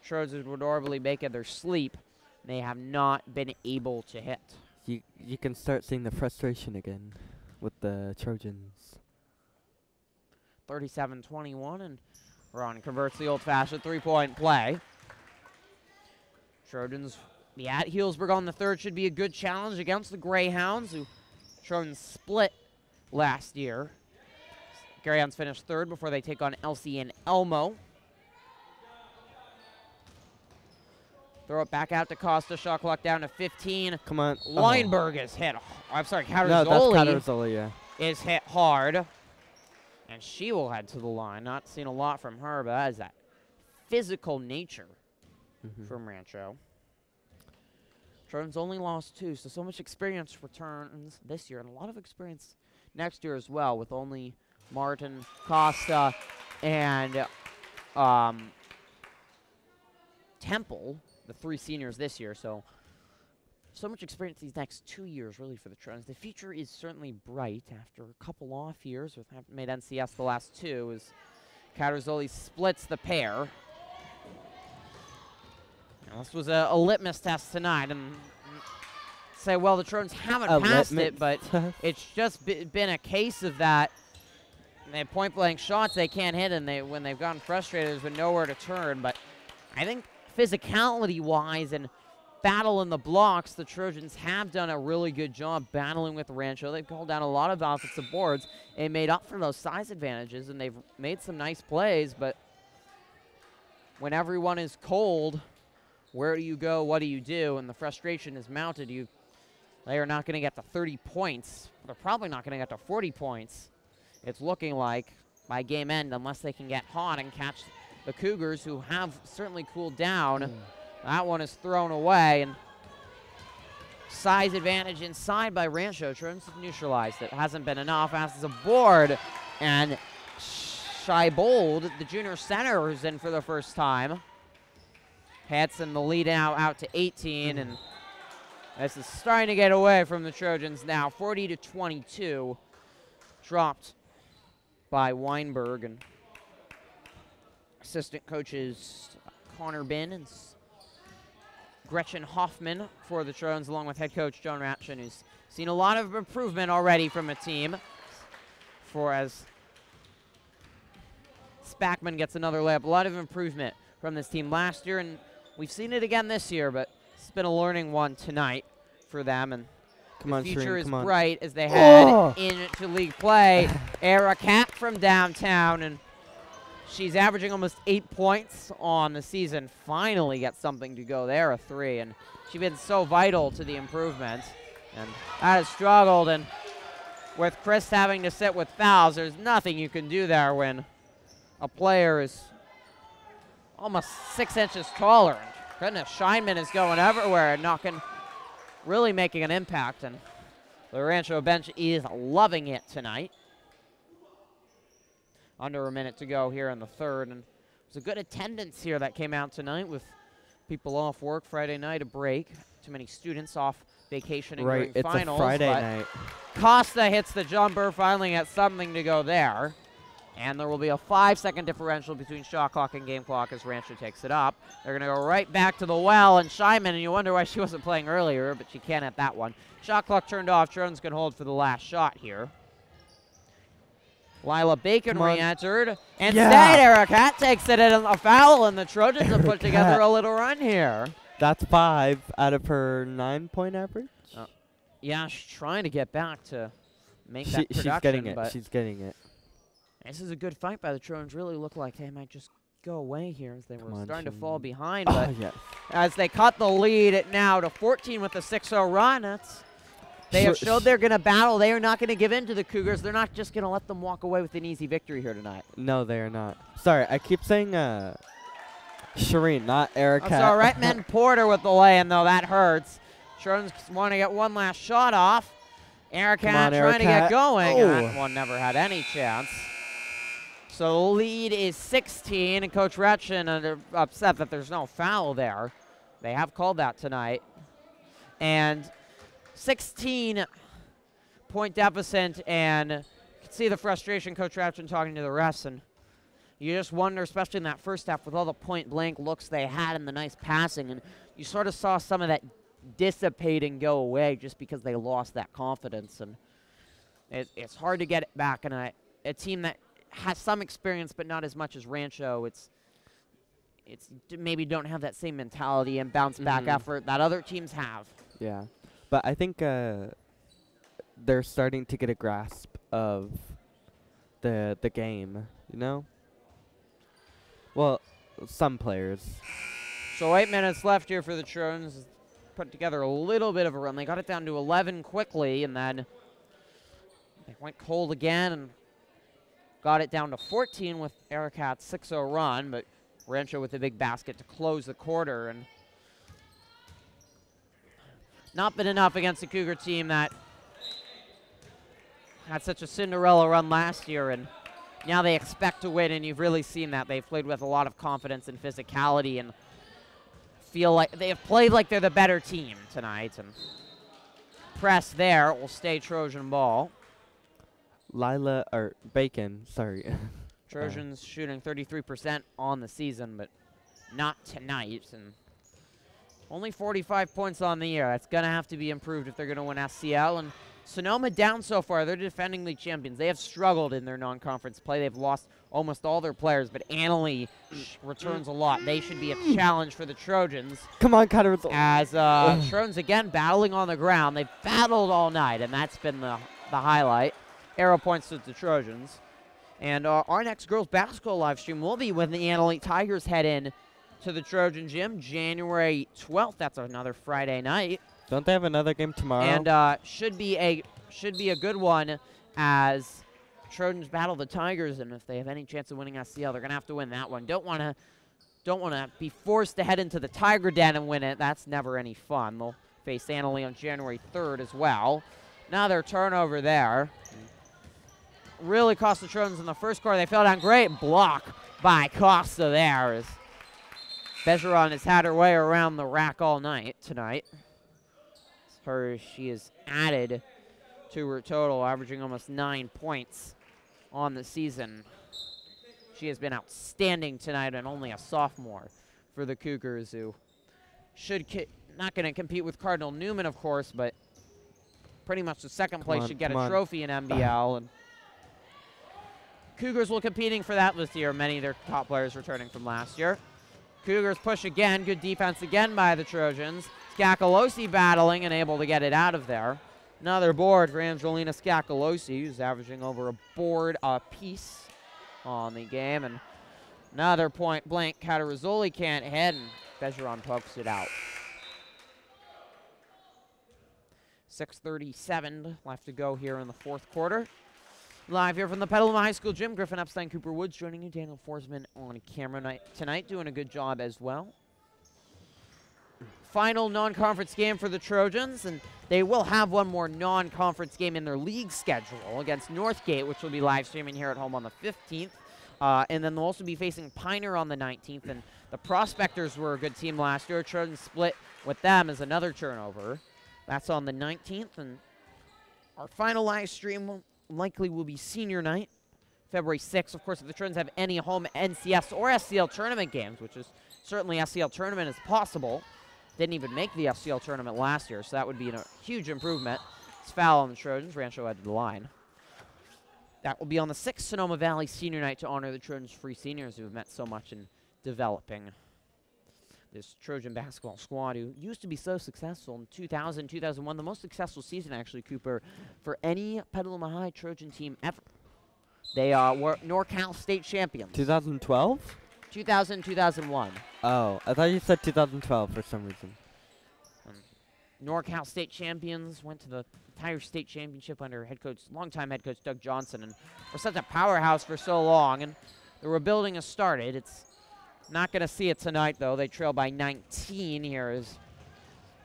Trojans would normally make in their sleep, they have not been able to hit. You can start seeing the frustration again with the Trojans. 37-21, and Ron converts the old-fashioned three-point play. Trojans be at Healdsburg on the third. Should be a good challenge against the Greyhounds, who Trojans split last year. Greyhounds finished third before they take on LC and Elmo. Throw it back out to Costa. Shot clock down to 15. Come on. Weinberg is hit. I'm sorry, No, that's Catarzoli, yeah. is hit hard. And she will head to the line. Not seen a lot from her, but that is that physical nature from Rancho. Trojans only lost 2, so much experience returns this year, and a lot of experience next year as well, with only Martin, Costa, and Temple, the 3 seniors this year. So much experience these next 2 years, really, for the Trojans. The future is certainly bright after a couple off years, with having made NCS the last 2, as Catarzoli splits the pair. Now, this was a litmus test tonight, and say, well, the Trojans haven't passed it, but it's just been a case of that. They have point-blank shots they can't hit, and when they've gotten frustrated, there's been nowhere to turn. But I think physicality-wise and battle in the blocks, the Trojans have done a really good job battling with Rancho. They've called down a lot of offensive boards and made up for those size advantages, and they've made some nice plays. But when everyone is cold, where do you go? What do you do? And the frustration is mounted. They are not going to get to 30 points. They're probably not going to get to 40 points. It's looking like by game end, unless they can get hot and catch the Cougars, who have certainly cooled down. That one is thrown away, and size advantage inside by Rancho. Trojans have neutralized it. Hasn't been enough. Passes a board, and Scheibold, the junior center, is in for the first time. Hanson the lead now out to 18, and this is starting to get away from the Trojans now. 40-22, dropped by Weinberg, and assistant coaches Connor Bin and Gretchen Hoffman for the Trojans, along with head coach Joan Ratchin, who's seen a lot of improvement already from a team. As Spackman gets another layup, a lot of improvement from this team last year, and we've seen it again this year, but it's been a learning one tonight for them, and the future is bright as they head into league play. Era Cat from downtown, and she's averaging almost 8 points on the season. Finally gets something to go there, a 3, and she's been so vital to the improvement. And that has struggled, and with Chris having to sit with fouls, there's nothing you can do there when a player is almost 6 inches taller. And goodness, Scheinman is going everywhere and really making an impact, and the Rancho bench is loving it tonight. Under a minute to go here in the third, and there's a good attendance here that came out tonight with people off work Friday night, a break. Too many students off vacationing during finals. It's a Friday night. Costa hits the jumper, finally gets something to go there. And there will be a 5-second differential between shot clock and game clock as Rancho takes it up. They're going to go right back to the well, and Scheinman, and you wonder why she wasn't playing earlier, but she can at that one. Shot clock turned off. Trojans can hold for the last shot here. Lila Bacon re-entered. Instead, Eric Hatt takes it in a foul, and the Trojans have put together a little run here. That's 5 out of her 9-point average. Yeah, she's trying to get back to make that production. She's getting it. She's getting it. This is a good fight by the Trojans. Really look like they might just go away here as they were starting to fall behind. But as they cut the lead now to 14 with a 6-0 run, that's They have showed they're going to battle. They are not going to give in to the Cougars. They're not just going to let them walk away with an easy victory here tonight. No, they are not. Sorry, I keep saying Shireen, not Erica. That's all right. Men Porter with the lay-in, though. That hurts. Trojans want to get one last shot off. Erica trying to get going. That one never had any chance. So the lead is 16, and Coach Retchen upset that there's no foul there. They have called that tonight. And 16-point deficit, and you can see the frustration Coach Retchen talking to the refs, and you just wonder, especially in that first half, with all the point-blank looks they had and the nice passing, and you sort of saw some of that dissipating go away just because they lost that confidence, and it's hard to get it back in a team that has some experience but not as much as Rancho. It's maybe don't have that same mentality and bounce-back effort that other teams have. Yeah, but I think they're starting to get a grasp of the game, you know? Well, some players. So 8 minutes left here for the Trojans. Put together a little bit of a run. They got it down to 11 quickly, and then they went cold again and got it down to 14 with Aricat's 6-0 run, but Rancho with a big basket to close the quarter, and not been enough against the Cougar team that had such a Cinderella run last year, and now they expect to win, and you've really seen that. They've played with a lot of confidence and physicality and feel like they have played like they're the better team tonight, and press there will stay Trojan ball. Bacon, sorry. Trojans shooting 33% on the season, but not tonight, and only 45 points on the year. That's going to have to be improved if they're going to win SCL. And Sonoma down so far. They're defending league champions. They have struggled in their non-conference play. They've lost almost all their players, but Annalee returns a lot. They should be a challenge for the Trojans. Come on, Cutter. As Trojans, again, battling on the ground. They've battled all night, and that's been the highlight. Arrow points to the Trojans. And our next girls basketball live stream will be when the Annalee Tigers head in to the Trojan Gym, January 12th. That's another Friday night. Don't they have another game tomorrow? And should be a good one as Trojans battle the Tigers, and if they have any chance of winning SCL, they're gonna have to win that one. Don't wanna be forced to head into the Tiger Den and win it. That's never any fun. They'll face Annalee on January 3rd as well. Another turnover there. Really cost the Trojans in the first quarter. They fell down. Great block by Costa there as Bejeron has had her way around the rack all night tonight. She has added to her total, averaging almost 9 points on the season. She has been outstanding tonight, and only a sophomore for the Cougars, who should not going to compete with Cardinal Newman, of course, but pretty much the second place should get a trophy in MBL. And Cougars will competing for that this year. Many of their top players returning from last year. Cougars push again. Good defense again by the Trojans. Scacalosi battling and able to get it out of there. Another board for Angelina Scacalosi, who's averaging over a board apiece on the game. And another point blank. Catarazzoli can't hit, and Bejeron pokes it out. 6:37 left to go here in the fourth quarter. Live here from the Petaluma High School Gym, Griffin Epstein, Cooper Woods joining you. Daniel Forsman on camera tonight, doing a good job as well. Final non-conference game for the Trojans, and they will have one more non-conference game in their league schedule against Northgate, which will be live streaming here at home on the 15th. And then they'll also be facing Pioneer on the 19th, and the Prospectors were a good team last year. Trojans split with them as another turnover. That's on the 19th, and our final live stream likely will be senior night, February 6th. Of course, if the Trojans have any home NCS or SCL tournament games, which is certainly SCL tournament is possible. Didn't even make the SCL tournament last year, so that would be a huge improvement. It's foul on the Trojans. Rancho headed the line. That will be on the 6th Sonoma Valley Senior Night to honor the Trojans' free seniors who have meant so much in developing this Trojan basketball squad, who used to be so successful in 2000, 2001, the most successful season, actually, Cooper, for any Petaluma High Trojan team ever. They were NorCal state champions. 2012? 2000, 2001. Oh, I thought you said 2012 for some reason. NorCal state champions, went to the entire state championship under longtime head coach Doug Johnson, and were such a powerhouse for so long, and the rebuilding has started. It's not going to see it tonight, though. They trail by 19 here as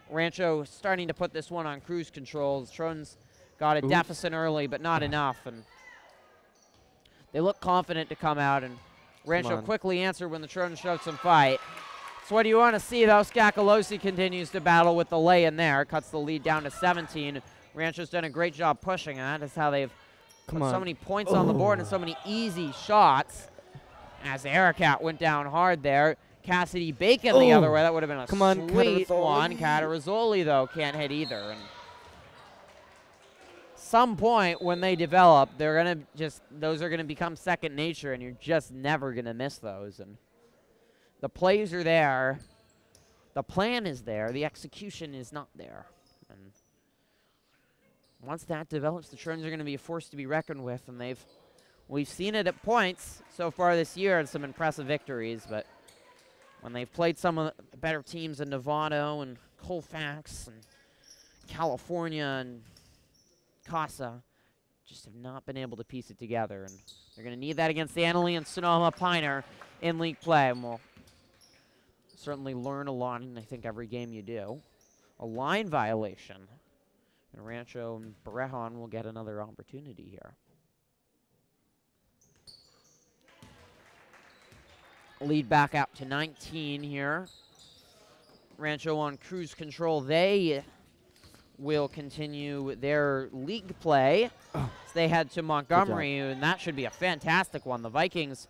Rancho starting to put this one on cruise control. The Trojans got a deficit early, but not enough, and they look confident to come out, and Rancho quickly answered when the Trojans showed some fight. So what do you want to see, though? Scacolosi continues to battle with the lay-in there, cuts the lead down to 17. Rancho's done a great job pushing that. That's how they've put so many points on the board and so many easy shots. As Ericat went down hard there. Cassidy Bacon the other way. That would have been a sweet one. Catarazzoli, though, can't hit either. And some point when they develop, they're gonna those are gonna become second nature, and you're just never gonna miss those. And the plays are there, the plan is there, the execution is not there. And once that develops, the Trojans are gonna be a force to be reckoned with, and we've seen it at points so far this year in some impressive victories, but when they've played some of the better teams in Novato and Colfax and California and Casa, just have not been able to piece it together, and they're going to need that against the Annalee and Sonoma Pioneer in league play, and we'll certainly learn a lot in, I think, every game you do. A line violation, and Rancho and Berejon will get another opportunity here. Lead back out to 19 here. Rancho on cruise control. They will continue their league play. So they head to Montgomery, and that should be a fantastic one. The Vikings,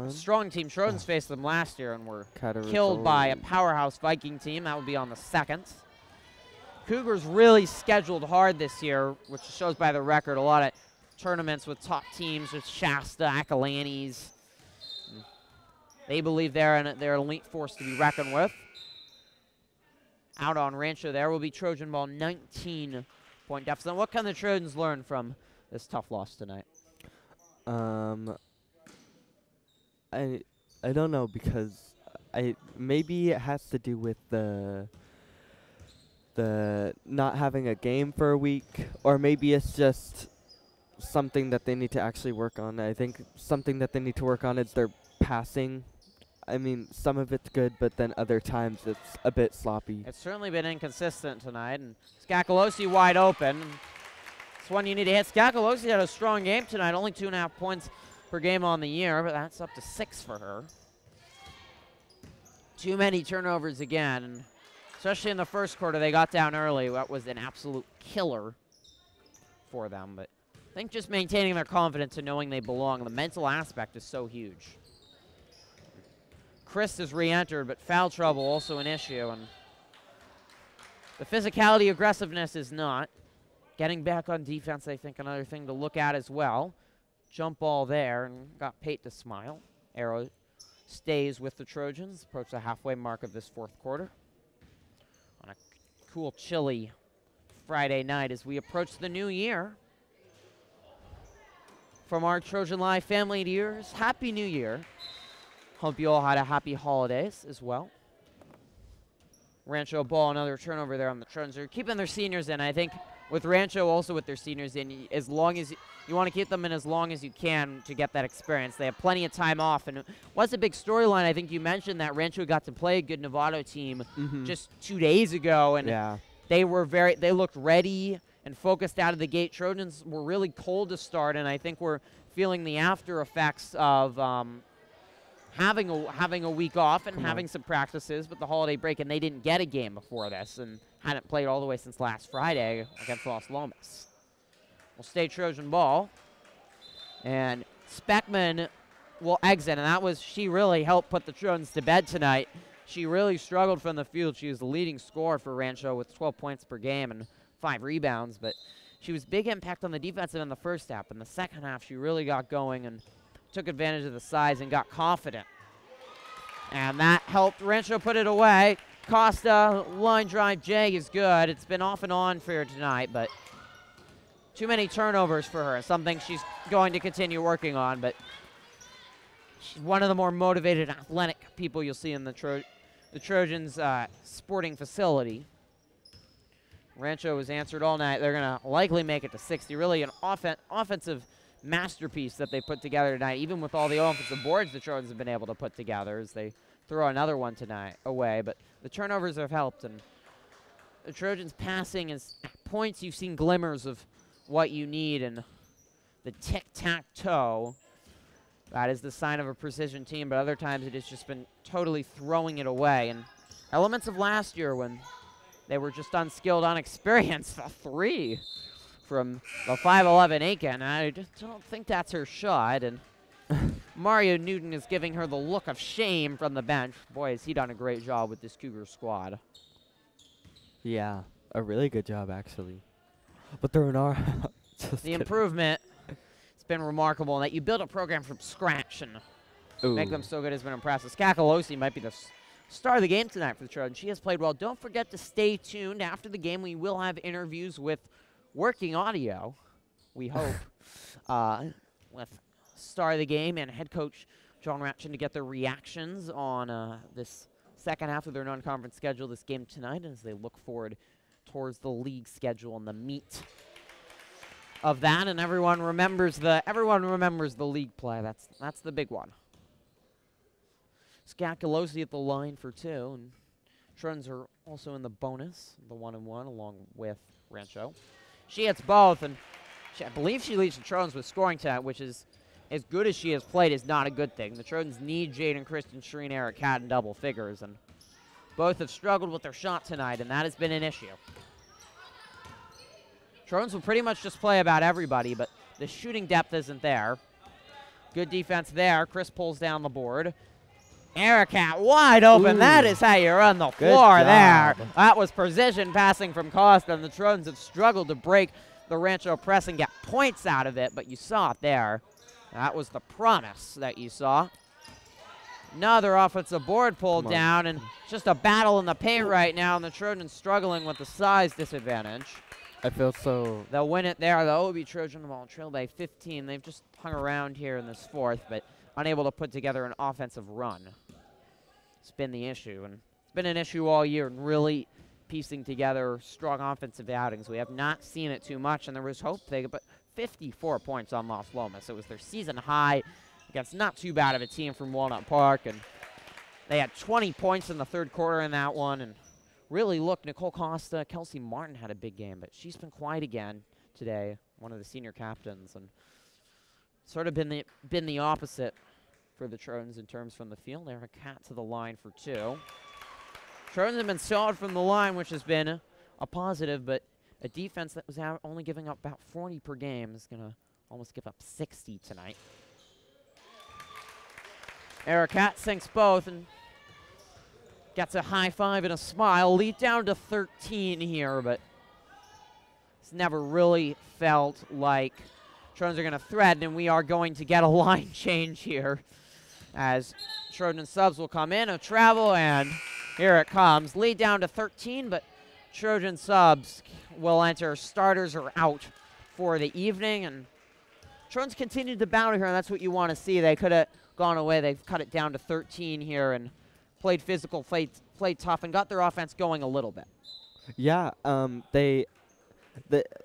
strong team. Trojans faced them last year and were killed by a powerhouse Viking team. That would be on the 2nd. Cougars really scheduled hard this year, which shows by the record. A lot of tournaments with top teams, with Shasta, Acalanes. They believe they're an elite force to be reckoned with. Out on Rancho there will be Trojan ball, 19-point deficit. What can the Trojans learn from this tough loss tonight? I don't know, because maybe it has to do with the not having a game for a week, or maybe it's just something that they need to actually work on. I think something that they need to work on is their passing. I mean, some of it's good, but then other times it's a bit sloppy. It's certainly been inconsistent tonight, and Scacolosi wide open. It's one you need to hit. Scacolosi had a strong game tonight, only 2.5 points per game on the year, but that's up to 6 for her. Too many turnovers again, and especially in the first quarter. They got down early. That was an absolute killer for them, but I think just maintaining their confidence and knowing they belong, the mental aspect is so huge. Chris has re-entered, but foul trouble also an issue, and the physicality, aggressiveness is not. Getting back on defense, I think, another thing to look at as well. Jump ball there, and got Pate to smile. Arrow stays with the Trojans, approach the halfway mark of this 4th quarter. On a cool, chilly Friday night as we approach the new year. From our Trojan Live family to yours, Happy New Year. Hope you all had a happy holidays as well. Rancho ball, another turnover there on the Trojans. They're keeping their seniors in. I think with Rancho also with their seniors in, as long as you want to keep them in as long as you can to get that experience. They have plenty of time off. And what's a big storyline? I think you mentioned that Rancho got to play a good Novato team just 2 days ago. And they looked ready and focused out of the gate. Trojans were really cold to start, and I think we're feeling the after effects of having a week off and having some practices with the holiday break, and they didn't get a game before this and hadn't played all the way since last Friday against Los Lomas. Will stay Trojan ball, and Speckman will exit, and she really helped put the Trojans to bed tonight. She really struggled from the field. She was the leading scorer for Rancho with 12 points per game and 5 rebounds, but she was big impact on the defensive in the first half. In the second half, she really got going and took advantage of the size and got confident. And that helped Rancho put it away. Costa, line drive J is good. It's been off and on for her tonight, but too many turnovers for her. Something she's going to continue working on, but she's one of the more motivated, athletic people you'll see in the Trojans sporting facility. Rancho was answered all night. They're going to likely make it to 60. Really an offensive masterpiece that they put together tonight, even with all the offensive boards the Trojans have been able to put together as they throw another one tonight away. But the turnovers have helped, and the Trojans passing is at points you've seen glimmers of what you need, and the tic-tac-toe, that is the sign of a precision team, but other times it has just been totally throwing it away. And elements of last year when they were just unskilled, unexperienced. A 3 from the 5'11" Aiken. I just don't think that's her shot. And Mario Newton is giving her the look of shame from the bench. Boy, has he done a great job with this Cougar squad. Yeah, a really good job, actually. But they're in our... The improvement, it's been remarkable. And that you build a program from scratch and make them so good has been impressive. Skakalosi might be the star of the game tonight for the Trojans. She has played well. Don't forget to stay tuned. After the game, we will have interviews with working audio, we hope, with star of the game and head coach John Ratchin to get their reactions on this second half of their non-conference schedule, this game tonight, as they look forward towards the league schedule and the meat of that. And everyone remembers the league play. That's the big one. Skakalosi at the line for 2, and Trojans are also in the bonus, the 1-1, along with Rancho. She hits both, and I believe she leads the Trojans with scoring tonight, which is as good as she has played is not a good thing. The Trojans need Jaden Kristen, Shereen Eric Cat in double figures, and both have struggled with their shot tonight, and that has been an issue. Trojans will pretty much just play about everybody, but the shooting depth isn't there. Good defense there. Chris pulls down the board. Ericat wide open. Ooh. That is how you run the floor there. That was precision passing from Costa, and the Trojans have struggled to break the Rancho press and get points out of it, but you saw it there. That was the promise that you saw. Another offensive board pulled down, and just a battle in the paint right now, and the Trojans struggling with the size disadvantage. I feel so... They'll win it there. The OB Trojan ball trailed by 15. They've just hung around here in this fourth, but unable to put together an offensive run. It's been the issue, and it's been an issue all year, and really piecing together strong offensive outings. We have not seen it too much, and there was hope they could put 54 points on Los Lomas. It was their season high against not too bad of a team from Walnut Park, and they had 20 points in the third quarter in that one, and really look, Nicole Costa, Kelsey Martin had a big game, but she's been quiet again today, one of the senior captains, and sort of been the opposite for the Trojans in terms from the field. They have a cat to the line for 2. Trojans have been solid from the line, which has been a positive, but a defense that was only giving up about 40 per game is going to almost give up 60 tonight. Ericat sinks both and gets a high five and a smile. Lead down to 13 here, but it's never really felt like Trojans are going to threaten, and we are going to get a line change here as Trojan subs will come in, a travel, and here it comes. Lead down to 13, but Trojan subs will enter. Starters are out for the evening, and Trojans continued to battle here, and that's what you want to see. They could have gone away. They've cut it down to 13 here and played physical, played tough, and got their offense going a little bit. Yeah,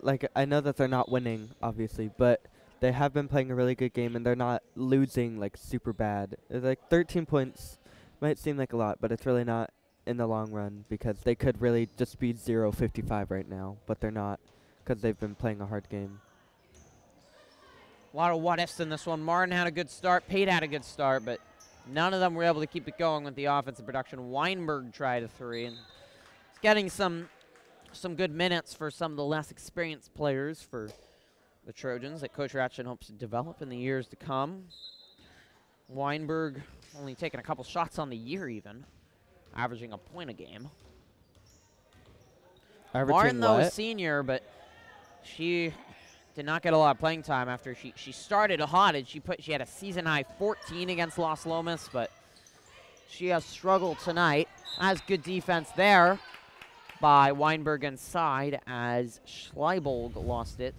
like, I know that they're not winning, obviously, but they have been playing a really good game, and they're not losing, like, super bad. It's like 13 points might seem like a lot, but it's really not in the long run, because they could really just be 0-55 right now, but they're not, because they've been playing a hard game. A lot of what-ifs in this one. Martin had a good start. Pate had a good start, but none of them were able to keep it going with the offensive production. Weinberg tried a 3, and it's getting some good minutes for some of the less experienced players for the Trojans that Coach Ratchin hopes to develop in the years to come. Weinberg only taking a couple shots on the year even, averaging a point a game. Martin, though, is senior, but she did not get a lot of playing time after she started hot, and she had a season-high 14 against Los Lomas, but she has struggled tonight. Has good defense there by Weinberg inside as Schleibold lost it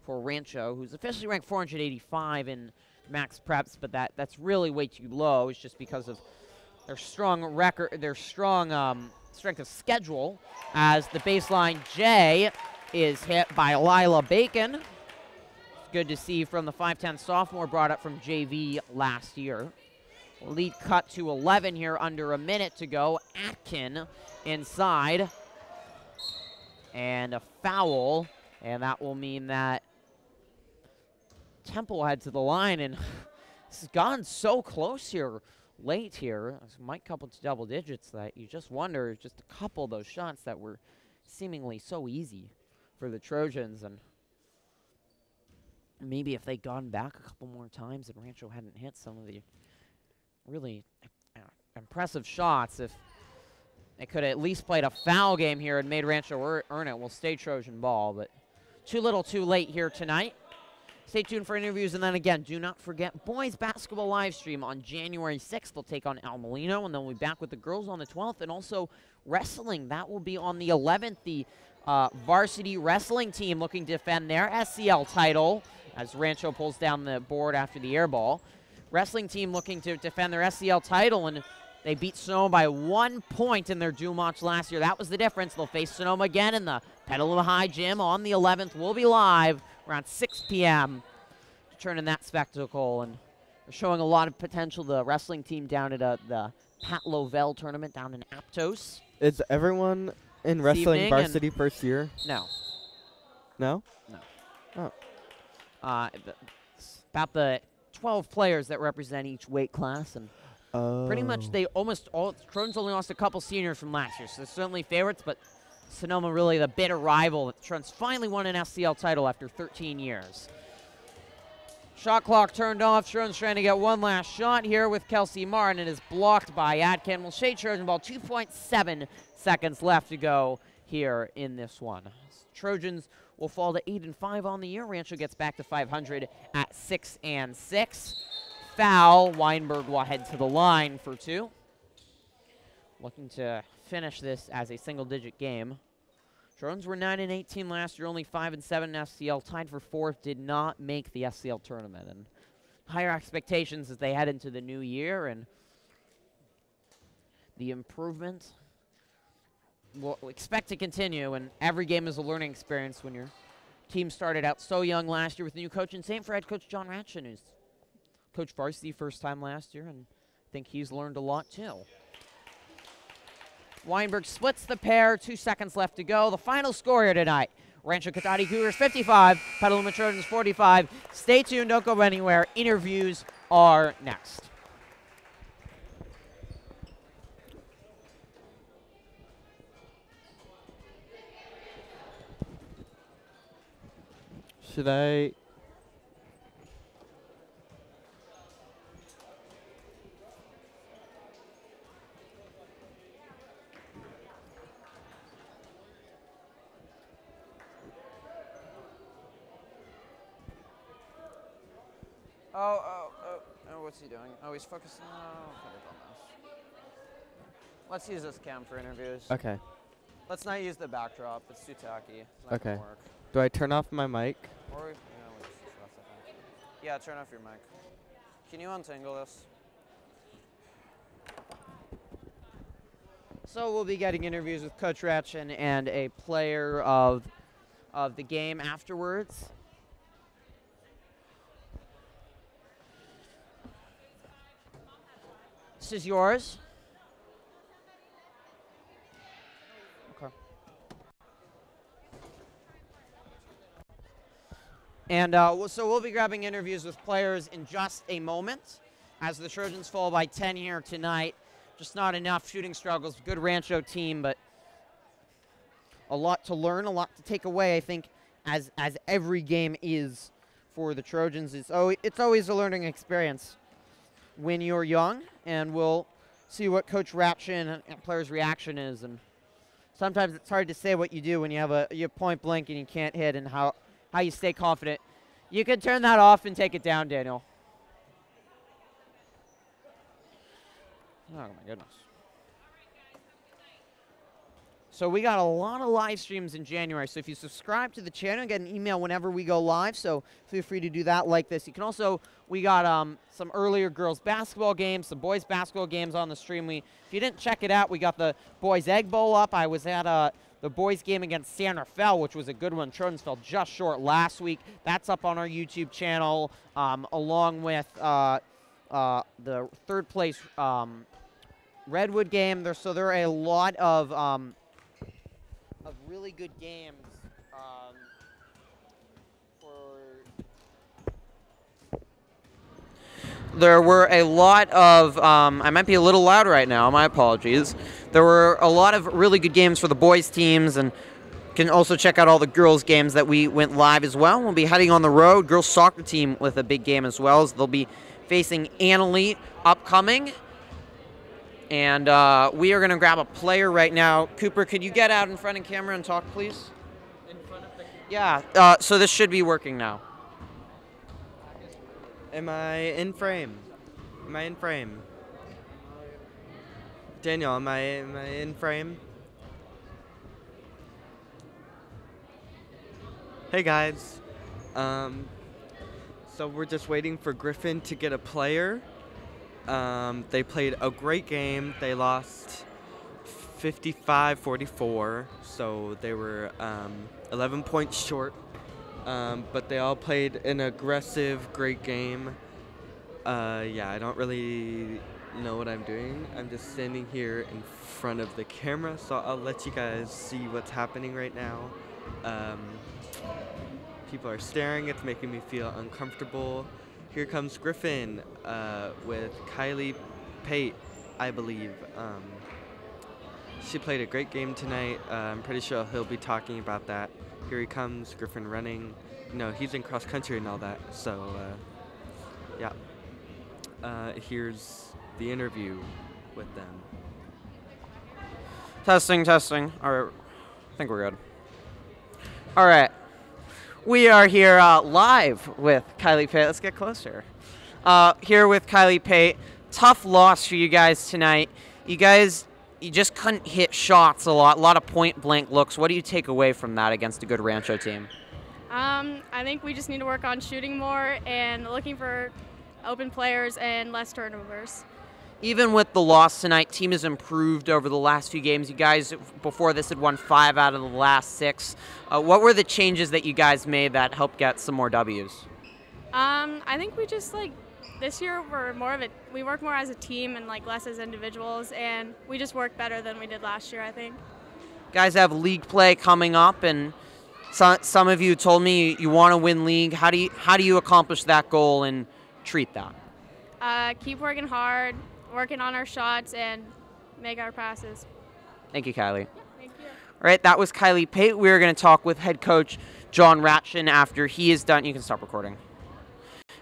for Rancho, who's officially ranked 485 in max preps, but that's really way too low. It's just because of their strong record, their strong strength of schedule, as the baseline J is hit by Lila Bacon. Good to see from the 5'10 sophomore brought up from JV last year. Lead cut to 11 here, under a minute to go. Atkin inside. And a foul, and that will mean that Temple head to the line, and this has gone so close here, late here. This might couple to double digits that you just wonder, just a couple of those shots that were seemingly so easy for the Trojans, and maybe if they'd gone back a couple more times and Rancho hadn't hit some of the really impressive shots, if they could have at least played a foul game here and made Rancho earn it, will stay Trojan ball, but too little too late here tonight. Stay tuned for interviews, and then again, do not forget boys basketball live stream on January 6th. They'll take on Al Molino, and then we'll be back with the girls on the 12th, and also wrestling. That will be on the 11th. The varsity wrestling team looking to defend their SCL title as Rancho pulls down the board after the air ball. Wrestling team looking to defend their SCL title, and they beat Sonoma by 1 point in their dual match last year. That was the difference. They'll face Sonoma again in the Petaluma High Gym on the 11th. We'll be live around 6 p.m. to turn in that spectacle. And they're showing a lot of potential. The wrestling team down at the Pat Lovell tournament down in Aptos. Is everyone in wrestling varsity first year? No. No? No. Oh. About the 12 players that represent each weight class, and pretty much they almost all, Trojans only lost a couple seniors from last year, so they're certainly favorites, but Sonoma really the bitter rival. The Trojans finally won an SCL title after 13 years. Shot clock turned off. Trojans trying to get one last shot here with Kelsey Martin. It is blocked by Atkin. Will shade Trojan ball. 2.7 seconds left to go here in this one. Trojans will fall to 8-5 on the year. Rancho gets back to 500 at 6-6. Foul. Weinberg will head to the line for 2. Looking to finish this as a single-digit game. Trojans were 9-18 last year, only 5-7 in SCL, tied for 4th, did not make the SCL tournament. And higher expectations as they head into the new year, and the improvement we'll expect to continue, and every game is a learning experience when your team started out so young last year with a new coach, and same for head coach John Ratchin, who's coached varsity first time last year, and I think he's learned a lot too. Weinberg splits the pair, 2 seconds left to go. The final score here tonight, Rancho Cotate Cougars 55, Petaluma Trojans 45. Stay tuned, don't go anywhere. Interviews are next. Should I? What's he doing? Oh, he's focusing. Oh, put it on this. Let's use this cam for interviews. Okay. Let's not use the backdrop. It's too tacky. It's not Okay. gonna work. Do I turn off my mic? Or we just discuss it, I think. Yeah, turn off your mic. Can you untangle this? So we'll be getting interviews with Coach Ratchin and a player of the game afterwards. This is yours. Okay. And so we'll be grabbing interviews with players in just a moment as the Trojans fall by 10 here tonight. Just not enough shooting struggles. Good Rancho team, but a lot to learn, a lot to take away, I think, as every game is for the Trojans. It's always a learning experience when you're young, and we'll see what Coach Ratchin and players' reaction is. And sometimes it's hard to say what you do when you have point blank and you can't hit, and how you stay confident. You can turn that off and take it down, Daniel. Oh my goodness. So we got a lot of live streams in January. So if you subscribe to the channel, get an email whenever we go live. So feel free to do that like this. You can also, we got some earlier girls basketball games, some boys basketball games on the stream. If you didn't check it out, we got the boys egg bowl up. I was at the boys game against San Rafael, which was a good one. Trojans fell just short last week. That's up on our YouTube channel, along with the third place Redwood game. So there are a lot of really good games There were a lot of, I might be a little loud right now, my apologies. There were a lot of really good games for the boys teams, and you can also check out all the girls games that we went live as well. We'll be heading on the road, girls soccer team with a big game as well, as they'll be facing Annalee upcoming. And we are going to grab a player right now. Cooper, could you get out in front of camera and talk, please? In front of the camera? Yeah, so this should be working now. Am I in frame? Am I in frame? Daniel, am I in frame? Hey guys. So we're just waiting for Griffin to get a player. They played a great game. They lost 55-44, so they were 11 points short. But they all played an aggressive, great game. Yeah, I don't really know what I'm doing. I'm just standing here in front of the camera, so I'll let you guys see what's happening right now. People are staring. It's making me feel uncomfortable. Here comes Griffin with Kylie Pate, I believe. She played a great game tonight. I'm pretty sure he'll be talking about that. Here he comes, Griffin running. No, he's in cross country and all that. So, yeah. Here's the interview with them. Testing, testing. All right, I think we're good. All right. We are here live with Kylie Pate. Let's get closer. Here with Kylie Pate. Tough loss for you guys tonight. You just couldn't hit shots a lot of point-blank looks. What do you take away from that against a good Rancho team? I think we just need to work on shooting more and looking for open players and less turnovers. Even with the loss tonight, team has improved over the last few games. You guys, before this, had won 5 out of the last 6. What were the changes that you guys made that helped get some more W's? I think we just, this year we work more as a team and, less as individuals, and we just work better than we did last year, I think. Guys have league play coming up, and some of you told me you want to win league. How do you accomplish that goal and treat that? Keep working hard, working on our shots, and make our passes. Thank you, Kylie. Yeah, thank you. All right, that was Kylie Pate. We're going to talk with head coach John Ratchin after he is done. You can stop recording.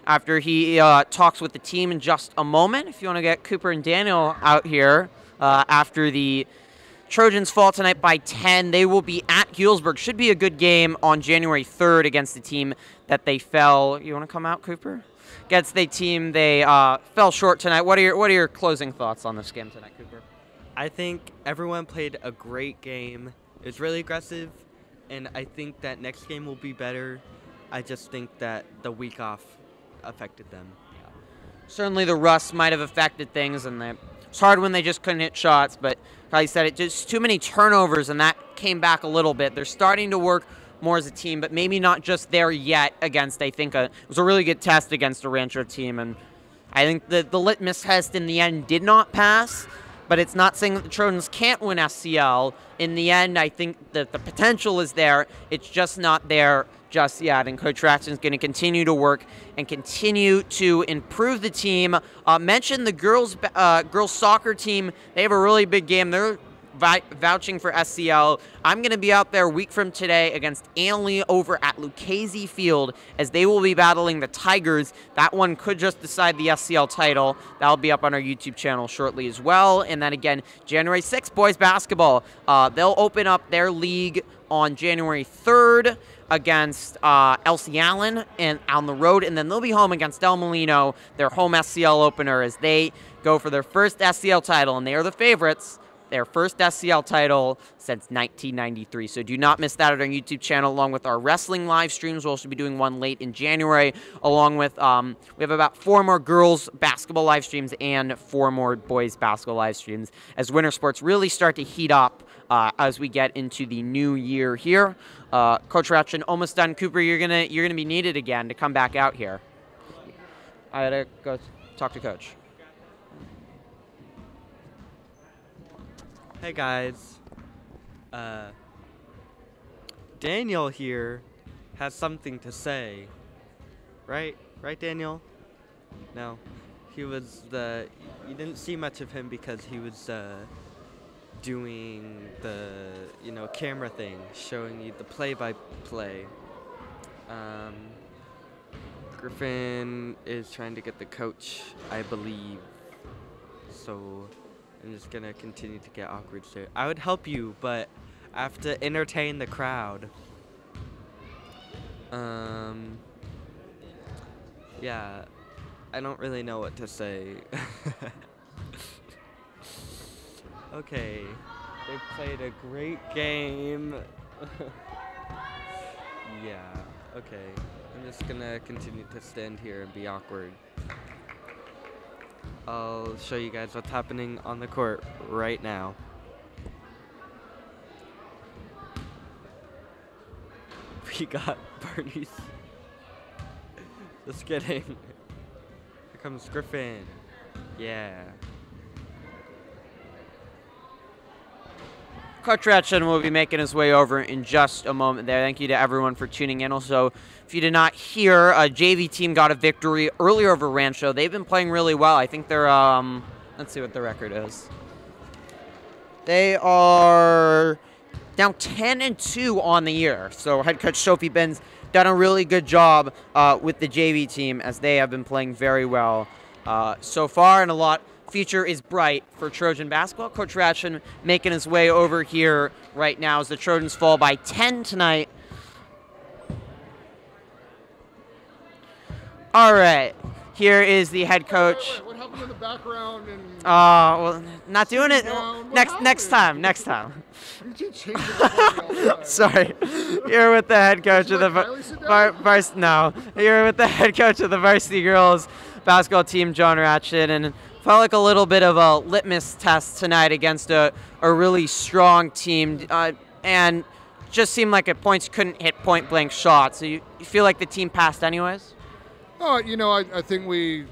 After he talks with the team in just a moment. If you want to get Cooper and Daniel out here after the Trojans fall tonight by 10, they will be at Healdsburg. Should be a good game on January 3rd against the team that they fell. You want to come out, Cooper? Against the team they fell short tonight. What are your closing thoughts on this game tonight, Cooper? I think everyone played a great game. It was really aggressive, and I think that next game will be better. I just think that the week off affected them. Yeah. Certainly the rust might have affected things, and it's hard when they just couldn't hit shots, but like I said, it just too many turnovers, and that came back a little bit. They're starting to work more as a team, but maybe not just there yet against, I think, it was a really good test against a Rancho team, and I think the litmus test in the end did not pass, but it's not saying that the Trojans can't win SCL. In the end, I think that the potential is there. It's just not there just yet, and Coach Ratchin is going to continue to work and continue to improve the team. Mention the girls soccer team. They have a really big game. They're vouching for SCL. I'm going to be out there a week from today against Annalee over at Lucchese Field as they will be battling the Tigers. That one could just decide the SCL title. That'll be up on our YouTube channel shortly as well. And then again, January 6th, boys basketball. They'll open up their league on January 3rd against Elsie Allen and on the road, and then they'll be home against El Molino, their home SCL opener, as they go for their first SCL title, and they are the favorites. their first SCL title since 1993. So do not miss that on our YouTube channel, along with our wrestling live streams. We'll also be doing one late in January, along with, we have about 4 more girls basketball live streams and 4 more boys basketball live streams as winter sports really start to heat up as we get into the new year here. Coach Ratchin, almost done. Cooper, you're gonna be needed again to come back out here. I gotta go talk to Coach. Hey guys, Daniel here has something to say, right? Right, Daniel? No, you didn't see much of him because he was doing the, camera thing, showing you the play-by-play. Griffin is trying to get the coach, I believe, so I'm just gonna continue to get awkward shit. I would help you, but I have to entertain the crowd. Yeah, I don't really know what to say. Okay, they played a great game. Yeah, okay. I'm just gonna continue to stand here and be awkward. I'll show you guys what's happening on the court right now. We got Bernie's. Just kidding. Here comes Griffin. Yeah. Coach Ratchin will be making his way over in just a moment there. Thank you to everyone for tuning in. Also, if you did not hear, a JV team got a victory earlier over Rancho. They've been playing really well. I think they're, let's see what the record is. They are now 10-2 on the year. So head coach Sophie Ben's done a really good job with the JV team as they have been playing very well so far, and a lot. Future is bright for Trojan basketball. Coach Ratchin making his way over here right now as the Trojans fall by 10 tonight. All right, here is the head coach. Wait, what happened in the background? Well, not doing it. Next time. You keep changing the Sorry. Here with the head coach of the Here with the head coach of the Varsity girls basketball team, John Ratchin, and felt like a little bit of a litmus test tonight against a really strong team, and just seemed like at points couldn't hit point-blank shots. So you feel like the team passed anyways? Oh, I think we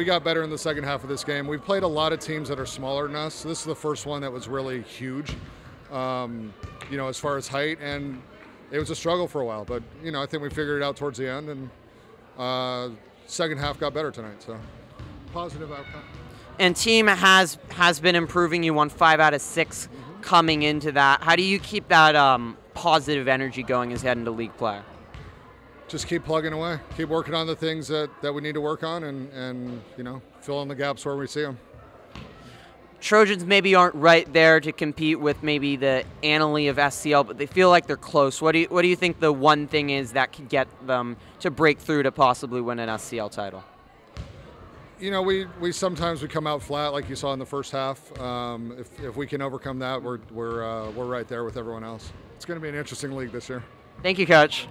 got better in the second half of this game. We've played a lot of teams that are smaller than us. This is the first one that was really huge, as far as height, and it was a struggle for a while. But, I think we figured it out towards the end, and second half got better tonight, so positive outcome. And team has been improving. You won 5 out of 6 coming into that. How do you keep that positive energy going as you head into league play? Just keep plugging away. Keep working on the things that we need to work on, and fill in the gaps where we see them. Trojans maybe aren't right there to compete with maybe the Annalee of SCL, but they feel like they're close. What do you think the one thing is that could get them to break through to possibly win an SCL title? We sometimes come out flat like you saw in the first half. If we can overcome that, we're right there with everyone else. It's going to be an interesting league this year. Thank you, Coach.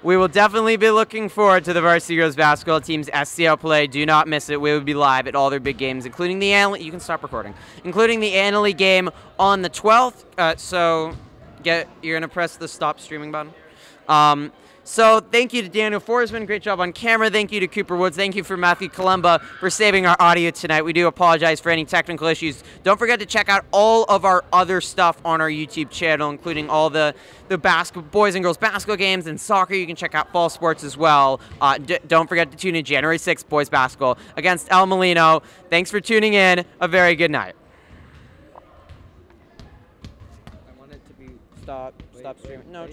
We will definitely be looking forward to the Varsity girls basketball team's SCL play. Do not miss it. We will be live at all their big games, including the Annalee. You can stop recording, including the Annalee game on the 12th. So you're gonna press the stop streaming button. So thank you to Daniel Forsman. Great job on camera. Thank you to Cooper Woods. Thank you for Matthew Columba for saving our audio tonight. We do apologize for any technical issues. Don't forget to check out all of our other stuff on our YouTube channel, including all the boys and girls basketball games and soccer. You can check out fall sports as well. Don't forget to tune in January 6th, boys basketball against El Molino. Thanks for tuning in. A very good night. I want it to be Stop streaming. No,